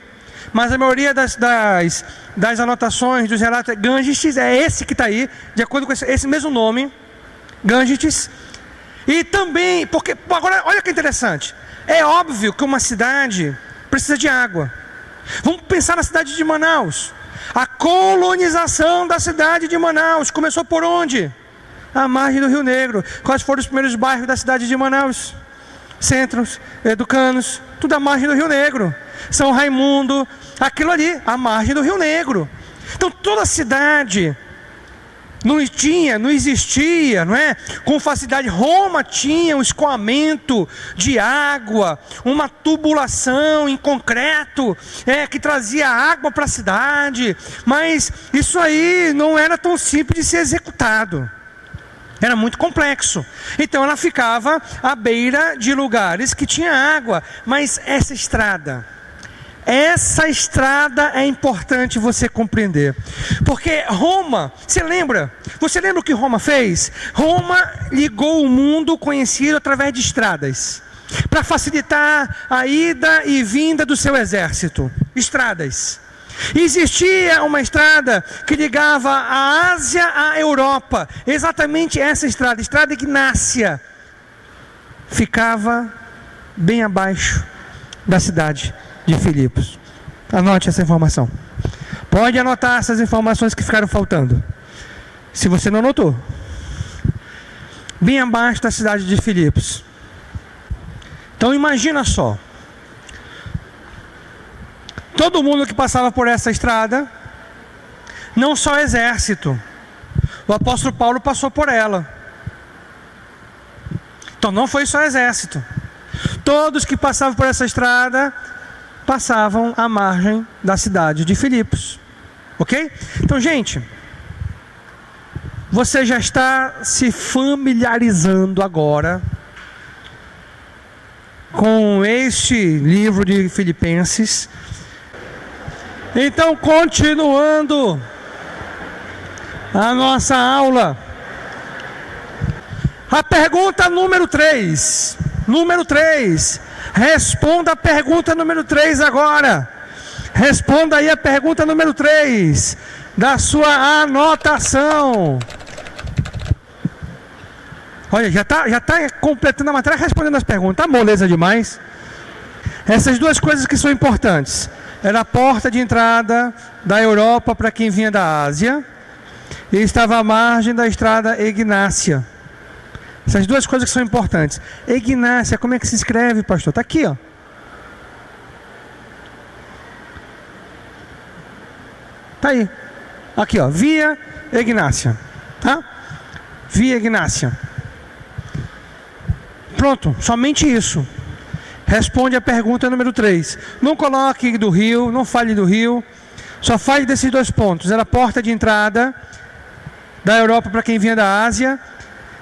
mas a maioria das anotações, dos relatos, Ganges, é esse que está aí, de acordo com esse mesmo nome, Ganges. E também, porque, agora, olha que interessante, é óbvio que uma cidade precisa de água. Vamos pensar na cidade de Manaus. A colonização da cidade de Manaus começou por onde? À margem do Rio Negro. Quais foram os primeiros bairros da cidade de Manaus? Centros, Educanos, tudo à margem do Rio Negro. São Raimundo, aquilo ali, à margem do Rio Negro. Então toda a cidade não existia, com facilidade. Roma tinha um escoamento de água, uma tubulação em concreto, que trazia água para a cidade, mas isso aí não era tão simples de ser executado, era muito complexo. Então ela ficava à beira de lugares que tinha água. Mas essa estrada é importante você compreender, porque Roma, você lembra o que Roma fez? Roma ligou o mundo conhecido através de estradas, para facilitar a ida e vinda do seu exército. Estradas. Existia uma estrada que ligava a Ásia à Europa, exatamente essa estrada, Estrada Ignácia, ficava bem abaixo da cidade de Filipos. Anote essa informação. Pode anotar essas informações que ficaram faltando, se você não anotou. Bem abaixo da cidade de Filipos. Então imagina só, todo mundo que passava por essa estrada, não só exército, o apóstolo Paulo passou por ela. Então não foi só exército. Todos que passavam por essa estrada passavam à margem da cidade de Filipos. Ok? Então, gente, você já está se familiarizando agora com este livro de Filipenses. Então, continuando a nossa aula, a pergunta número 3. Responda a pergunta número 3 agora. Responda aí a pergunta número 3 da sua anotação. Olha, já tá completando a matéria, respondendo as perguntas. Tá moleza demais. Essas duas coisas que são importantes. Era a porta de entrada da Europa para quem vinha da Ásia, e estava à margem da estrada Ignácia. Essas duas coisas que são importantes. Ignácia, como é que se escreve, pastor? Está aqui, ó. Está aí. Aqui, ó. Via Ignácia. tá? Via Egnácia. Pronto, somente isso. Responde a pergunta número 3. Não coloque do rio, não fale do rio. Só fale desses 2 pontos. Era a porta de entrada da Europa para quem vinha da Ásia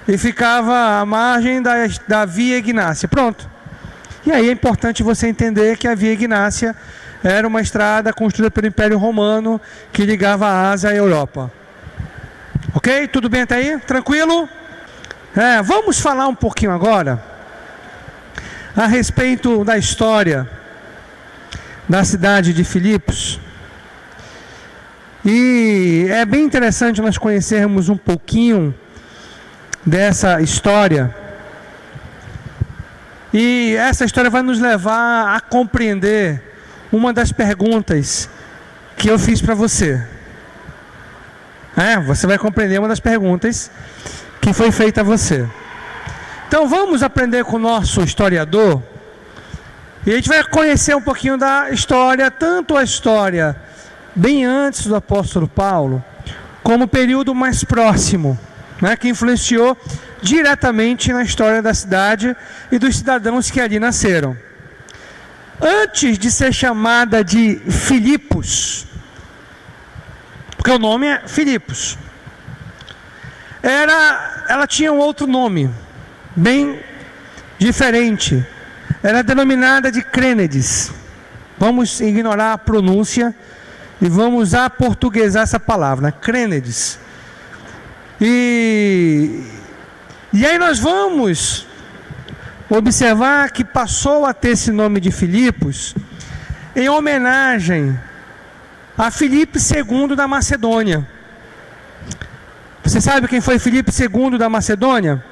e ficava à margem da Via Egnácia. Pronto. E aí é importante você entender que a Via Egnácia era uma estrada construída pelo Império Romano que ligava a Ásia à Europa. Ok? Tudo bem até aí? Tranquilo? Vamos falar um pouquinho agora a respeito da história da cidade de Filipos. E é bem interessante nós conhecermos um pouquinho dessa história. E essa história vai nos levar a compreender uma das perguntas que eu fiz para você. Você vai compreender uma das perguntas que foi feita a você. Então vamos aprender com o nosso historiador. E a gente vai conhecer um pouquinho da história, tanto a história bem antes do apóstolo Paulo, como o período mais próximo, que influenciou diretamente na história da cidade e dos cidadãos que ali nasceram. Antes de ser chamada de Filipos, porque o nome é Filipos, ela tinha um outro nome, bem diferente. Era denominada de Crênedes. Vamos ignorar a pronúncia e vamos aportuguesar essa palavra, Crênedes. E aí nós vamos observar que passou a ter esse nome de Filipos em homenagem a Filipe II da Macedônia. Você sabe quem foi Filipe II da Macedônia?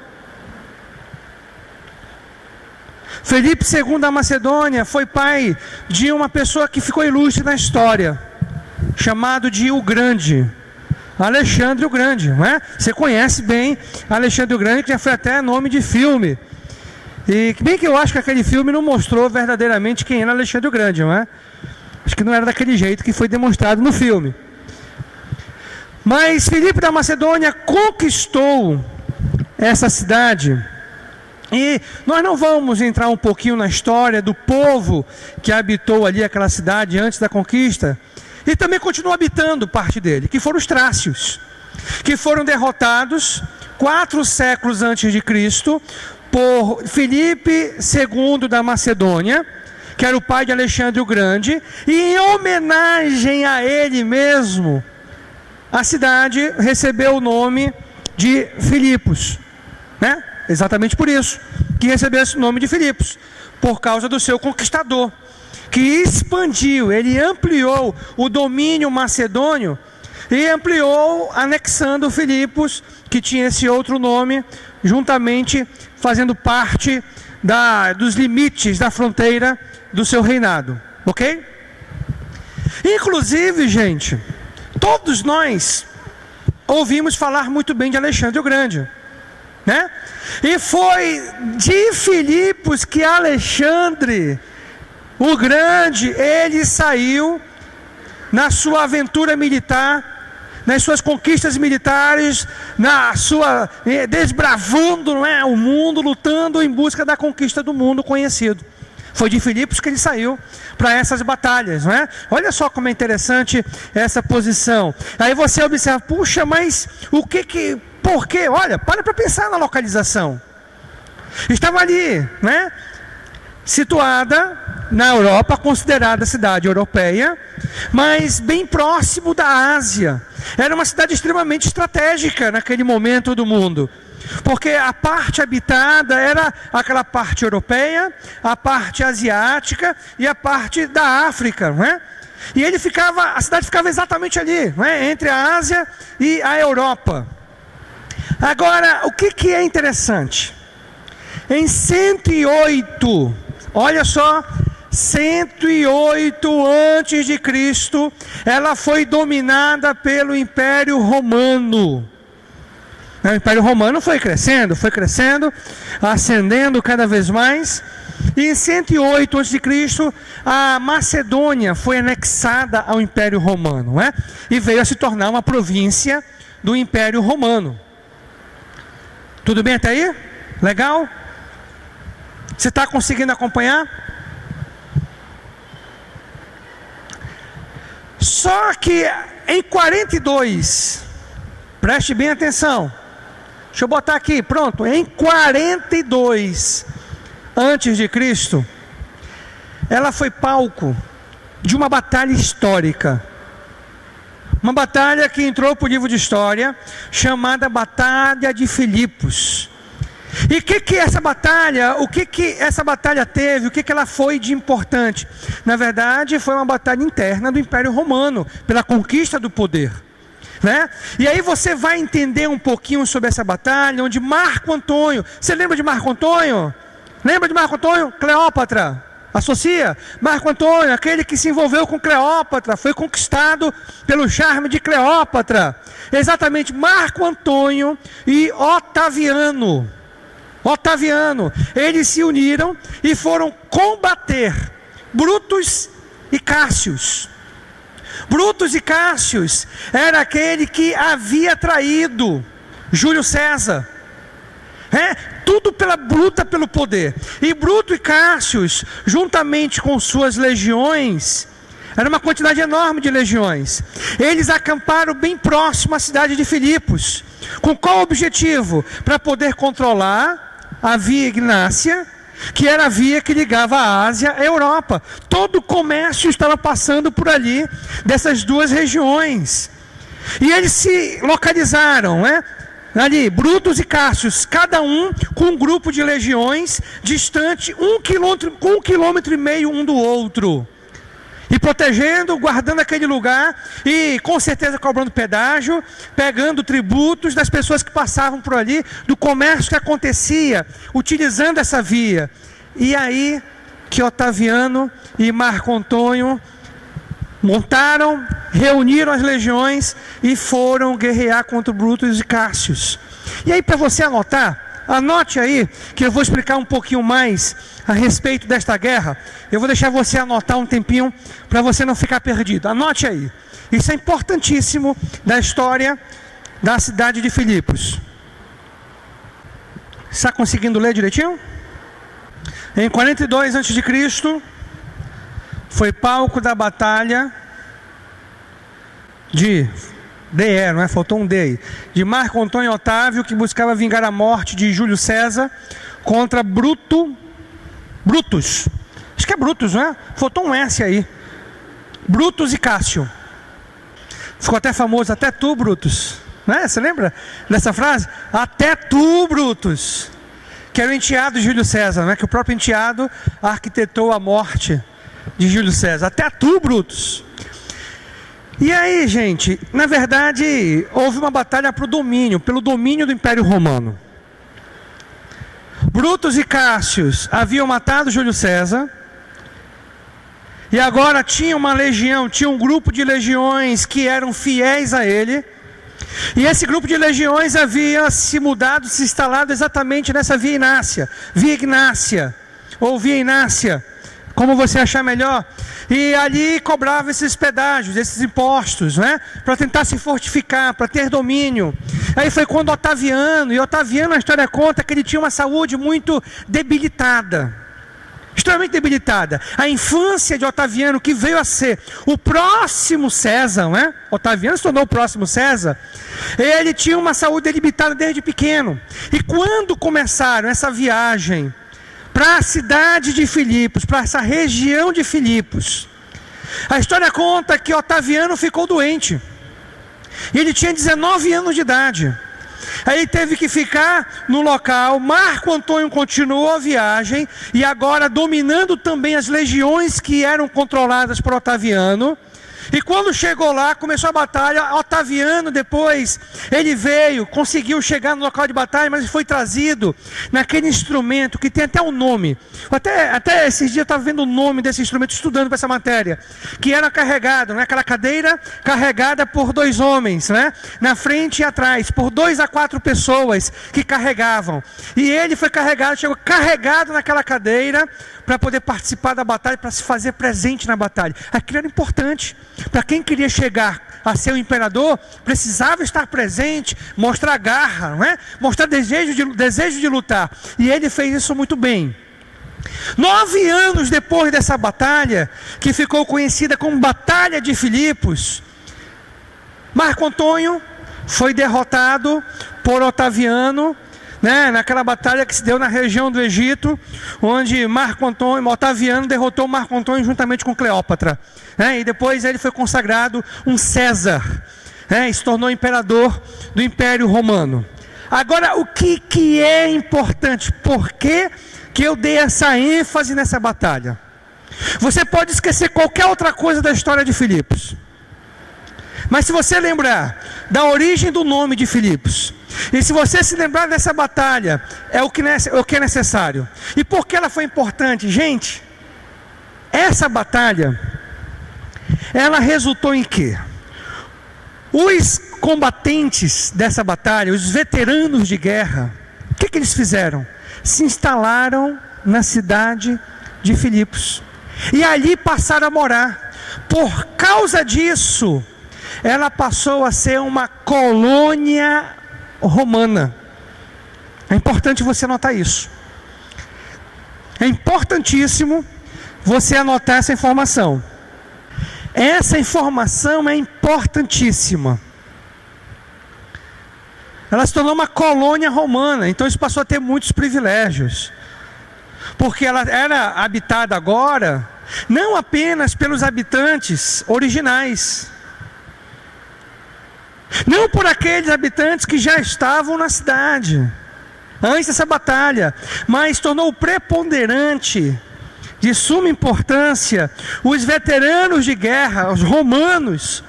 Filipe II da Macedônia foi pai de uma pessoa que ficou ilustre na história, chamado de o Grande, Alexandre o Grande, não é? Você conhece bem Alexandre o Grande, que já foi até nome de filme. E bem que eu acho que aquele filme não mostrou verdadeiramente quem era Alexandre o Grande, não é? Acho que não era daquele jeito que foi demonstrado no filme. Mas Filipe da Macedônia conquistou essa cidade. E nós não vamos entrar um pouquinho na história do povo que habitou ali aquela cidade antes da conquista. E também continua habitando parte dele, que foram os trácios, que foram derrotados 4 séculos antes de Cristo por Filipe II da Macedônia, que era o pai de Alexandre o Grande, e em homenagem a ele mesmo, a cidade recebeu o nome de Filipos, né? Exatamente por isso que recebeu esse nome de Filipos, por causa do seu conquistador, que expandiu, ele ampliou o domínio macedônio e ampliou anexando Filipos, que tinha esse outro nome, juntamente fazendo parte dos limites da fronteira do seu reinado, ok? Inclusive, gente, todos nós ouvimos falar muito bem de Alexandre o Grande, né? E foi de Filipos que Alexandre o Grande, ele saiu na sua aventura militar, nas suas conquistas militares, desbravando, não é, o mundo, lutando em busca da conquista do mundo conhecido. Foi de Filipos que ele saiu para essas batalhas, não é? Olha só como é interessante essa posição. Aí você observa, puxa, mas por quê? Olha, para pensar na localização. Estava ali, né? Situada na Europa, considerada cidade europeia, mas bem próximo da Ásia. Era uma cidade extremamente estratégica naquele momento do mundo, porque a parte habitada era aquela parte europeia, a parte asiática e a parte da África, não é? E a cidade ficava exatamente ali, não é? Entre a Ásia e a Europa. Agora, o que é interessante? Em 108, olha só, 108 antes de Cristo, ela foi dominada pelo Império Romano. O Império Romano foi crescendo, ascendendo cada vez mais. E em 108 a.C., a Macedônia foi anexada ao Império Romano, né? E veio a se tornar uma província do Império Romano. Tudo bem até aí? Legal? Você está conseguindo acompanhar? Só que em 42, preste bem atenção, deixa eu botar aqui, pronto, em 42 antes de Cristo, ela foi palco de uma batalha histórica, uma batalha que entrou para o livro de história, chamada Batalha de Filipos. E o que essa batalha, essa batalha teve, o que ela foi de importante? Na verdade, foi uma batalha interna do Império Romano, pela conquista do poder, né? E aí você vai entender um pouquinho sobre essa batalha, onde Marco Antônio, você lembra de Marco Antônio? Lembra de Marco Antônio? Cleópatra, associa? Marco Antônio, aquele que se envolveu com Cleópatra, foi conquistado pelo charme de Cleópatra. Exatamente, Marco Antônio e Otaviano, eles se uniram e foram combater Brutus e Cássius. Brutus e Cássius era aquele que havia traído Júlio César. Tudo pela luta pelo poder. E Bruto e Cássius, juntamente com suas legiões, era uma quantidade enorme de legiões, eles acamparam bem próximo à cidade de Filipos. Com qual objetivo? Para poder controlar a via Ignácia, que era a via que ligava a Ásia à Europa. Todo o comércio estava passando por ali, dessas duas regiões. E eles se localizaram, ali, Brutus e Cássius, cada um com um grupo de legiões, distante 1,5 quilômetro um do outro. E protegendo, guardando aquele lugar, e com certeza cobrando pedágio, pegando tributos das pessoas que passavam por ali, do comércio que acontecia, utilizando essa via. E aí que Otaviano e Marco Antônio montaram, reuniram as legiões e foram guerrear contra Brutus e Cássius. E aí, para você anotar, anote aí, que eu vou explicar um pouquinho mais a respeito desta guerra. Eu vou deixar você anotar um tempinho, para você não ficar perdido. Anote aí, isso é importantíssimo da história da cidade de Filipos. Está conseguindo ler direitinho? Em 42 a.C., foi palco da batalha de não é? Faltou um D aí. De Marco Antônio Otávio, que buscava vingar a morte de Júlio César contra Brutus. Acho que é Brutus, não é? Faltou um S aí. Brutus e Cássio. Ficou até famoso, até tu, Brutus. Não é? Você lembra dessa frase? Até tu, Brutus. Que era o enteado de Júlio César, não é? Que o próprio enteado arquitetou a morte de Júlio César. Até tu, Brutus. E aí, gente, na verdade, houve uma batalha pelo domínio do Império Romano. Brutus e Cássius haviam matado Júlio César, e agora tinha uma legião, tinha um grupo de legiões que eram fiéis a ele, e esse grupo de legiões havia se mudado, se instalado exatamente nessa via Ignácia, ou via Inácia, como você achar melhor. E ali cobrava esses pedágios, esses impostos, para tentar se fortificar, para ter domínio. Aí foi quando Otaviano, a história conta que ele tinha uma saúde muito debilitada, extremamente debilitada. A infância de Otaviano, que veio a ser o próximo César, Otaviano se tornou o próximo César, ele tinha uma saúde debilitada desde pequeno. E quando começaram essa viagem para a cidade de Filipos, para essa região de Filipos, a história conta que Otaviano ficou doente. Ele tinha 19 anos de idade. Aí ele teve que ficar no local. Marco Antônio continuou a viagem, e agora dominando também as legiões que eram controladas por Otaviano. E quando chegou lá, começou a batalha. Otaviano depois, ele veio, conseguiu chegar no local de batalha, mas foi trazido naquele instrumento que tem até um nome. Até esses dias eu estava vendo o nome desse instrumento, estudando para essa matéria, que era carregado, aquela cadeira carregada por 2 homens, na frente e atrás, por 2 a 4 pessoas que carregavam. E ele foi carregado, chegou carregado naquela cadeira, para poder participar da batalha, para se fazer presente na batalha. Aquilo era importante. Para quem queria chegar a ser o imperador, precisava estar presente, mostrar garra, não é? Mostrar desejo de lutar. E ele fez isso muito bem. 9 anos depois dessa batalha, que ficou conhecida como Batalha de Filipos, Marco Antônio foi derrotado por Otaviano, né, naquela batalha que se deu na região do Egito, onde Otaviano derrotou Marco Antônio juntamente com Cleópatra, né, e depois ele foi consagrado um César, né, e se tornou imperador do Império Romano. Agora, o que é importante? Por que eu dei essa ênfase nessa batalha? Você pode esquecer qualquer outra coisa da história de Filipos, mas se você lembrar da origem do nome de Filipos, e se você se lembrar dessa batalha, é o que é necessário. E por que ela foi importante? Gente, essa batalha, ela resultou em quê? Os combatentes dessa batalha, os veteranos de guerra, o que eles fizeram? Se instalaram na cidade de Filipos, e ali passaram a morar. Por causa disso, ela passou a ser uma colônia romana. É importante você anotar isso. É importantíssimo você anotar essa informação. Essa informação é importantíssima. Ela se tornou uma colônia romana, então isso passou a ter muitos privilégios. Porque ela era habitada agora, não apenas pelos habitantes originais, não por aqueles habitantes que já estavam na cidade antes dessa batalha, mas tornou preponderante, de suma importância, os veteranos de guerra, os romanos,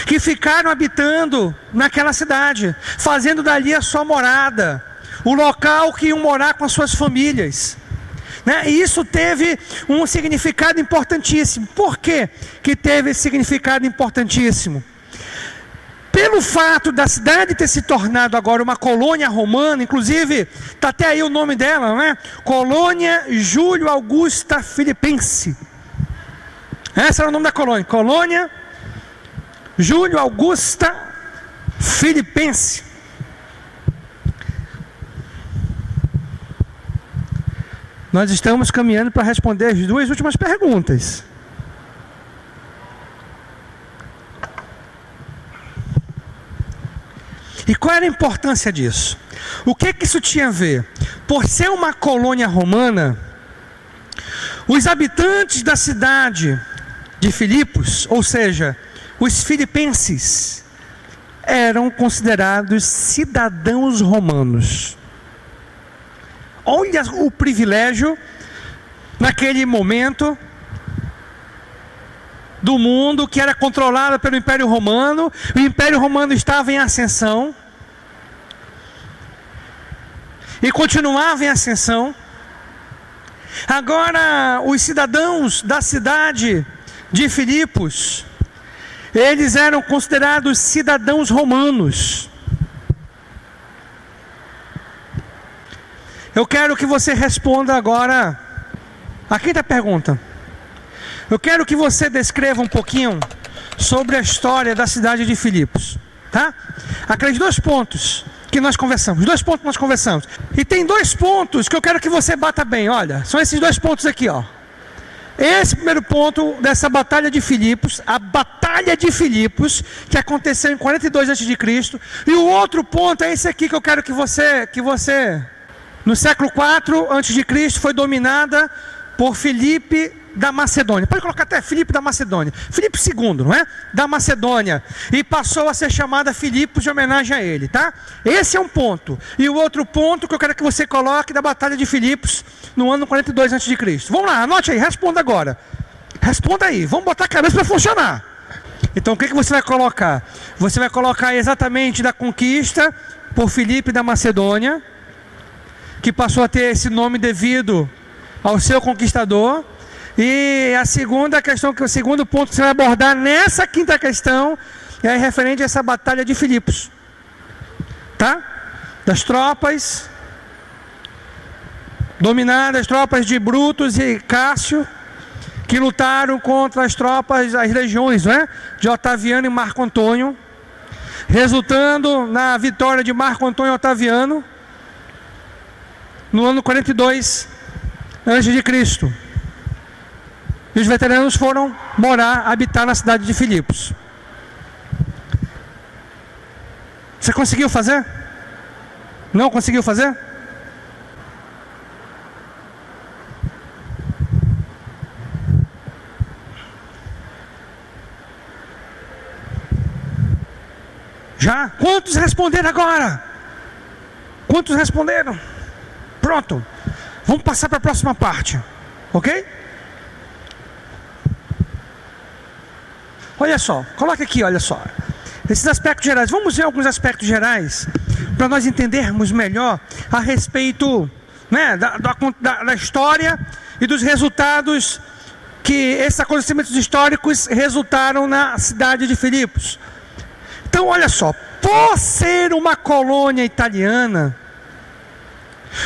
que ficaram habitando naquela cidade, fazendo dali a sua morada, o local que iam morar com as suas famílias, né? E isso teve um significado importantíssimo. Por que teve esse significado importantíssimo? Pelo fato da cidade ter se tornado agora uma colônia romana, inclusive, está até aí o nome dela, não é? Colônia Júlio Augusta Filipense. Esse era o nome da colônia, Colônia Júlio Augusta Filipense. Nós estamos caminhando para responder as 2 últimas perguntas. E qual era a importância disso? O que isso tinha a ver? Por ser uma colônia romana, os habitantes da cidade de Filipos, ou seja, os filipenses, eram considerados cidadãos romanos. Olha o privilégio, naquele momento, do mundo que era controlado pelo Império Romano. O Império Romano estava em ascensão, e continuava em ascensão. Agora, os cidadãos da cidade de Filipos, eles eram considerados cidadãos romanos. Eu quero que você responda agora a quinta pergunta. Eu quero que você descreva um pouquinho sobre a história da cidade de Filipos, tá? Aqueles 2 pontos que nós conversamos, 2 pontos que nós conversamos. E tem 2 pontos que eu quero que você bata bem, olha, são esses 2 pontos aqui, ó. Esse primeiro ponto dessa batalha de Filipos, a batalha de Filipos, que aconteceu em 42 a.C., e o outro ponto é esse aqui que eu quero que você no século 4 a.C., foi dominada por Filipe da Macedônia. Pode colocar até Filipe da Macedônia. Filipe II, não é? Da Macedônia. E passou a ser chamada Filipos de homenagem a ele, tá? Esse é um ponto. E o outro ponto que eu quero que você coloque da batalha de Filipos no ano 42 a.C. Vamos lá, anote aí, responda agora. Responda aí, vamos botar a cabeça para funcionar. Então o que você vai colocar? Você vai colocar exatamente da conquista por Filipe da Macedônia, que passou a ter esse nome devido ao seu conquistador. E a segunda questão, o segundo ponto que você vai abordar nessa quinta questão é referente a essa batalha de Filipos, tá? Das tropas dominadas as tropas de Brutus e Cássio, que lutaram contra as tropas, as legiões, não é? De Otaviano e Marco Antônio, resultando na vitória de Marco Antônio e Otaviano no ano 42 a.C. E os veteranos foram habitar na cidade de Filipos. Você conseguiu fazer? Não conseguiu fazer? Já? Quantos responderam agora? Quantos responderam? Pronto. Vamos passar para a próxima parte. Ok? Olha só. Coloca aqui, olha só. Esses aspectos gerais. Vamos ver alguns aspectos gerais para nós entendermos melhor a respeito, né, da história e dos resultados que esses acontecimentos históricos resultaram na cidade de Filipos. Então, olha só, por ser uma colônia italiana,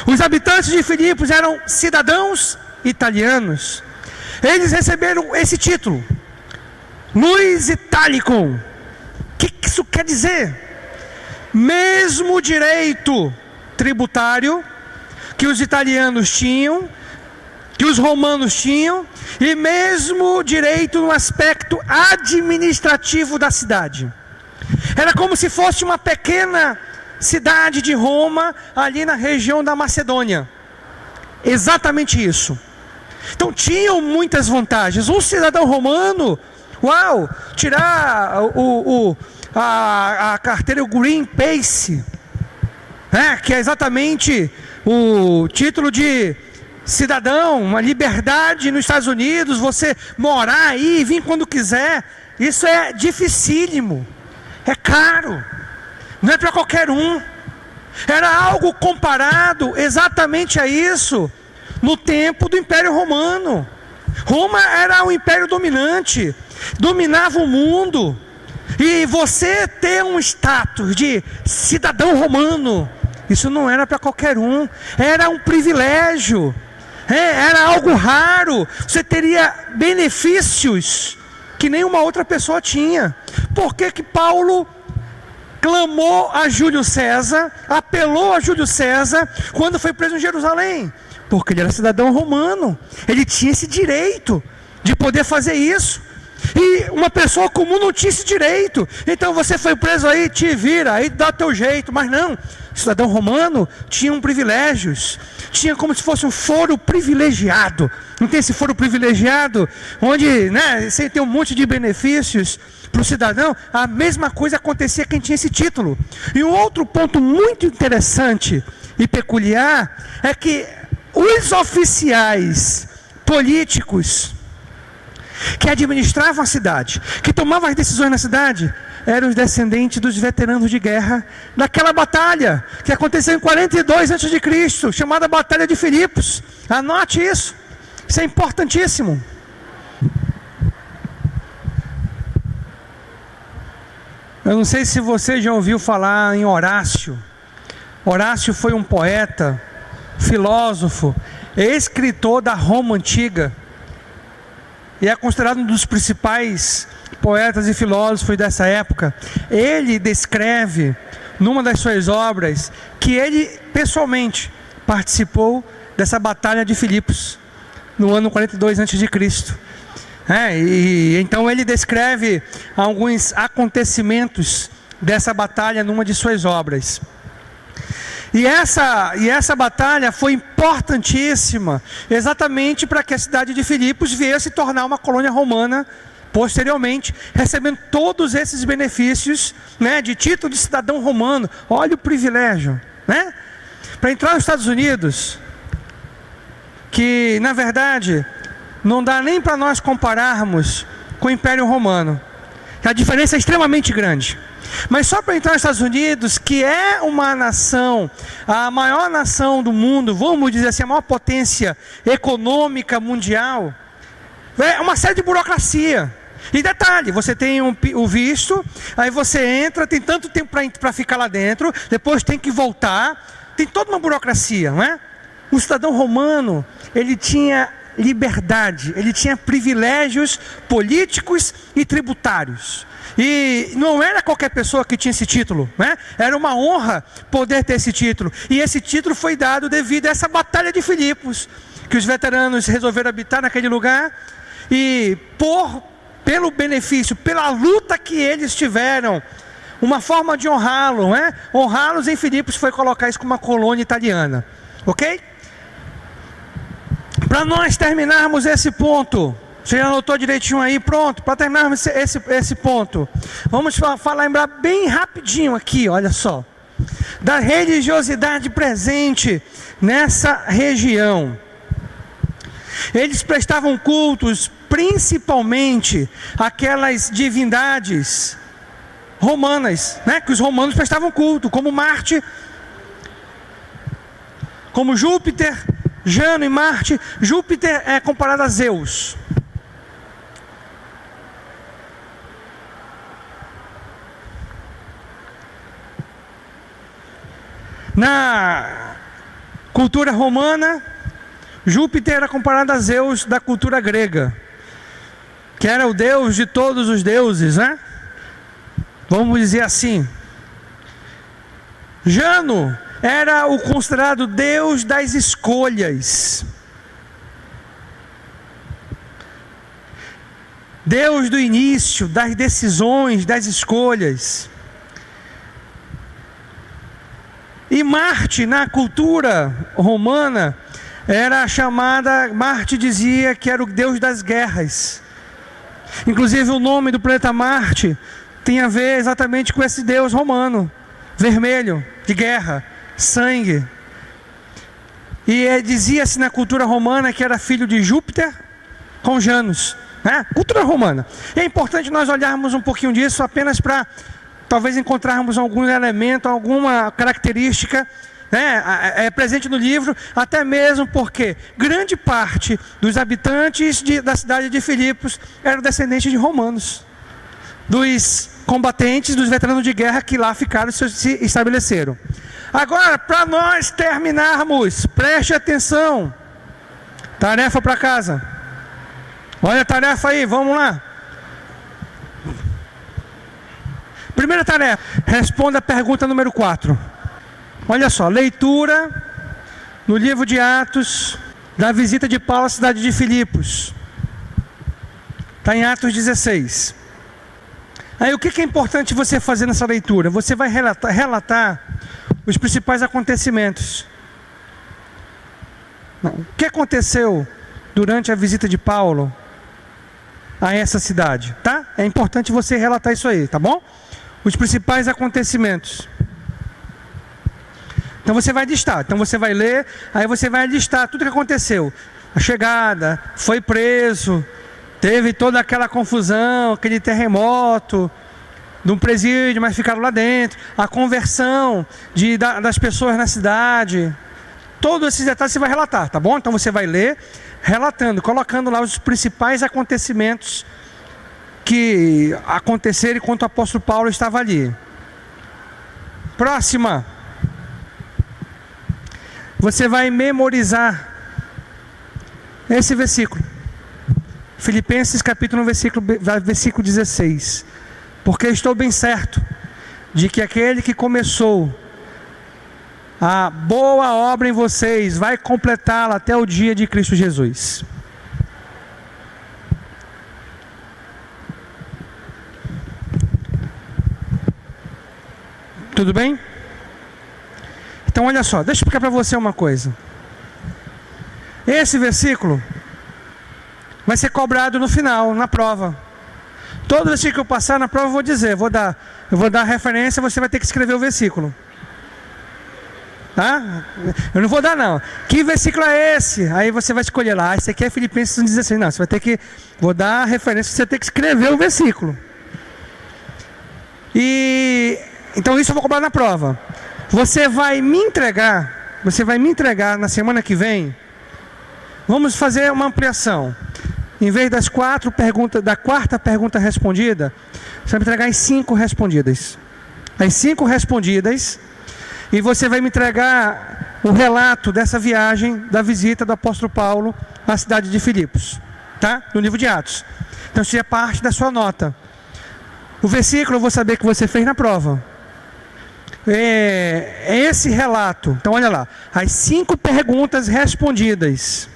os habitantes de Filipos eram cidadãos italianos. Eles receberam esse título, Ius Italicum. O que isso quer dizer? Mesmo direito tributário que os italianos tinham, que os romanos tinham, e mesmo direito no aspecto administrativo da cidade. Era como se fosse uma pequena cidade de Roma, ali na região da Macedônia. Exatamente isso. Então tinham muitas vantagens. Um cidadão romano, tirar a carteira Green Pace, que é exatamente o título de cidadão, uma liberdade nos Estados Unidos, você morar aí, vir quando quiser. Isso é dificílimo. É caro, não é para qualquer um. Era algo comparado exatamente a isso no tempo do Império Romano. Roma era um império dominante, dominava o mundo, e você ter um status de cidadão romano, isso não era para qualquer um, era um privilégio, era algo raro. Você teria benefícios que nenhuma outra pessoa tinha. Por que que Paulo clamou a Júlio César, apelou a Júlio César quando foi preso em Jerusalém? Porque ele era cidadão romano, ele tinha esse direito de poder fazer isso, e uma pessoa comum não tinha esse direito. Então você foi preso aí, te vira, aí dá teu jeito. Mas não, o cidadão romano tinha privilégios, tinha como se fosse um foro privilegiado. Não tem esse foro privilegiado, onde, né, você tem um monte de benefícios para o cidadão? A mesma coisa acontecia quem tinha esse título. E um outro ponto muito interessante e peculiar é que os oficiais políticos que administravam a cidade, que tomavam as decisões na cidade, eram os descendentes dos veteranos de guerra daquela batalha que aconteceu em 42 a.C., chamada Batalha de Filipos. Anote isso, isso é importantíssimo. Eu não sei se você já ouviu falar em Horácio. Horácio foi um poeta, filósofo, escritor da Roma antiga, e é considerado um dos principais poetas e filósofos dessa época. Ele descreve, numa das suas obras, que ele pessoalmente participou dessa batalha de Filipos, no ano 42 a.C. E então ele descreve alguns acontecimentos dessa batalha numa de suas obras. E essa batalha foi importantíssima, exatamente para que a cidade de Filipos viesse se tornar uma colônia romana posteriormente, recebendo todos esses benefícios, né, de título de cidadão romano. Olha o privilégio, né? Para entrar nos Estados Unidos, que na verdade não dá nem para nós compararmos com o Império Romano, a diferença é extremamente grande. Mas só para entrar nos Estados Unidos, que é uma nação, a maior nação do mundo, vamos dizer assim, a maior potência econômica mundial, é uma série de burocracia. E detalhe, você tem o visto, aí você entra, tem tanto tempo para ficar lá dentro, depois tem que voltar, tem toda uma burocracia, não é? O cidadão romano, ele tinha liberdade, ele tinha privilégios políticos e tributários. E não era qualquer pessoa que tinha esse título, né? Era uma honra poder ter esse título. E esse título foi dado devido a essa batalha de Filipos, que os veteranos resolveram habitar naquele lugar. E pelo benefício, pela luta que eles tiveram, uma forma de honrá-lo, né? Honrá-los em Filipos foi colocar isso como uma colônia italiana. Ok? Para nós terminarmos esse ponto, você já anotou direitinho aí? Pronto, para terminarmos esse ponto, vamos lembrar bem rapidinho aqui, olha só, da religiosidade presente nessa região. Eles prestavam cultos principalmente àquelas divindades romanas, né, que os romanos prestavam culto, como Marte, como Júpiter, Jano e Marte. Júpiter é comparado a Zeus. Na cultura romana, Júpiter era comparado a Zeus da cultura grega, que era o deus de todos os deuses, né? Vamos dizer assim. Jano era o considerado deus das escolhas, deus do início, das decisões, das escolhas. E Marte, na cultura romana, era chamada, Marte dizia que era o deus das guerras. Inclusive o nome do planeta Marte tem a ver exatamente com esse deus romano, vermelho, de guerra, sangue. E dizia-se na cultura romana que era filho de Júpiter com Janus, né? Cultura romana. E é importante nós olharmos um pouquinho disso apenas para talvez encontrarmos algum elemento, alguma característica, né, presente no livro, até mesmo porque grande parte dos habitantes da cidade de Filipos eram descendentes de romanos, dos combatentes, dos veteranos de guerra que lá ficaram, se estabeleceram. Agora, para nós terminarmos, preste atenção, tarefa para casa, olha a tarefa aí, vamos lá. Primeira tarefa, responda a pergunta número 4. Olha só, leitura no livro de Atos, da visita de Paulo à cidade de Filipos. Está em Atos 16. Aí o que é importante você fazer nessa leitura? Você vai relatar os principais acontecimentos. O que aconteceu durante a visita de Paulo a essa cidade, tá? É importante você relatar isso aí, tá bom? Os principais acontecimentos. Então você vai listar, então você vai ler, aí você vai listar tudo que aconteceu. A chegada, foi preso, teve toda aquela confusão, aquele terremoto de um presídio, mas ficaram lá dentro, a conversão das pessoas na cidade. Todos esses detalhes você vai relatar, tá bom? Então você vai ler, relatando, colocando lá os principais acontecimentos que aconteceram enquanto o apóstolo Paulo estava ali. Próxima. Você vai memorizar esse versículo. Filipenses capítulo 1, versículo 16. Porque estou bem certo de que aquele que começou a boa obra em vocês vai completá-la até o dia de Cristo Jesus. Tudo bem? Então olha só, deixa eu explicar para você uma coisa. Esse versículo vai ser cobrado no final, na prova. Todo versículo que eu passar na prova eu vou dizer, eu vou dar a referência, você vai ter que escrever o versículo. Tá? Eu não vou dar não. Que versículo é esse? Aí você vai escolher lá, esse aqui é Filipenses 1,16. Não, você vai ter que, vou dar a referência, você tem que escrever o versículo. E então isso eu vou cobrar na prova. Você vai me entregar na semana que vem. Vamos fazer uma ampliação. Em vez da quarta pergunta respondida, você vai me entregar as 5 respondidas. As 5 respondidas. E você vai me entregar o relato dessa viagem, da visita do apóstolo Paulo à cidade de Filipos, tá? No livro de Atos. Então isso é parte da sua nota. O versículo eu vou saber que você fez na prova. É esse relato. Então olha lá, as 5 perguntas respondidas.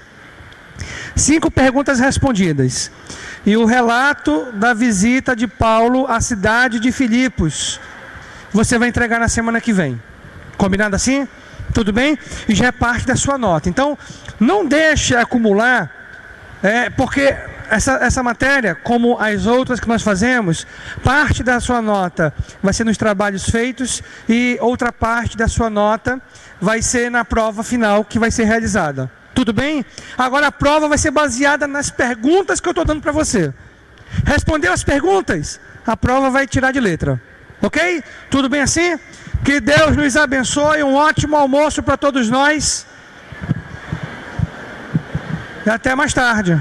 5 perguntas respondidas. E o relato da visita de Paulo à cidade de Filipos. Você vai entregar na semana que vem. Combinado assim? Tudo bem? E já é parte da sua nota. Então, não deixe acumular, porque essa matéria, como as outras que nós fazemos, parte da sua nota vai ser nos trabalhos feitos e outra parte da sua nota vai ser na prova final que vai ser realizada. Tudo bem? Agora a prova vai ser baseada nas perguntas que eu estou dando para você. Respondeu as perguntas? A prova vai tirar de letra. Ok? Tudo bem assim? Que Deus nos abençoe, um ótimo almoço para todos nós. E até mais tarde.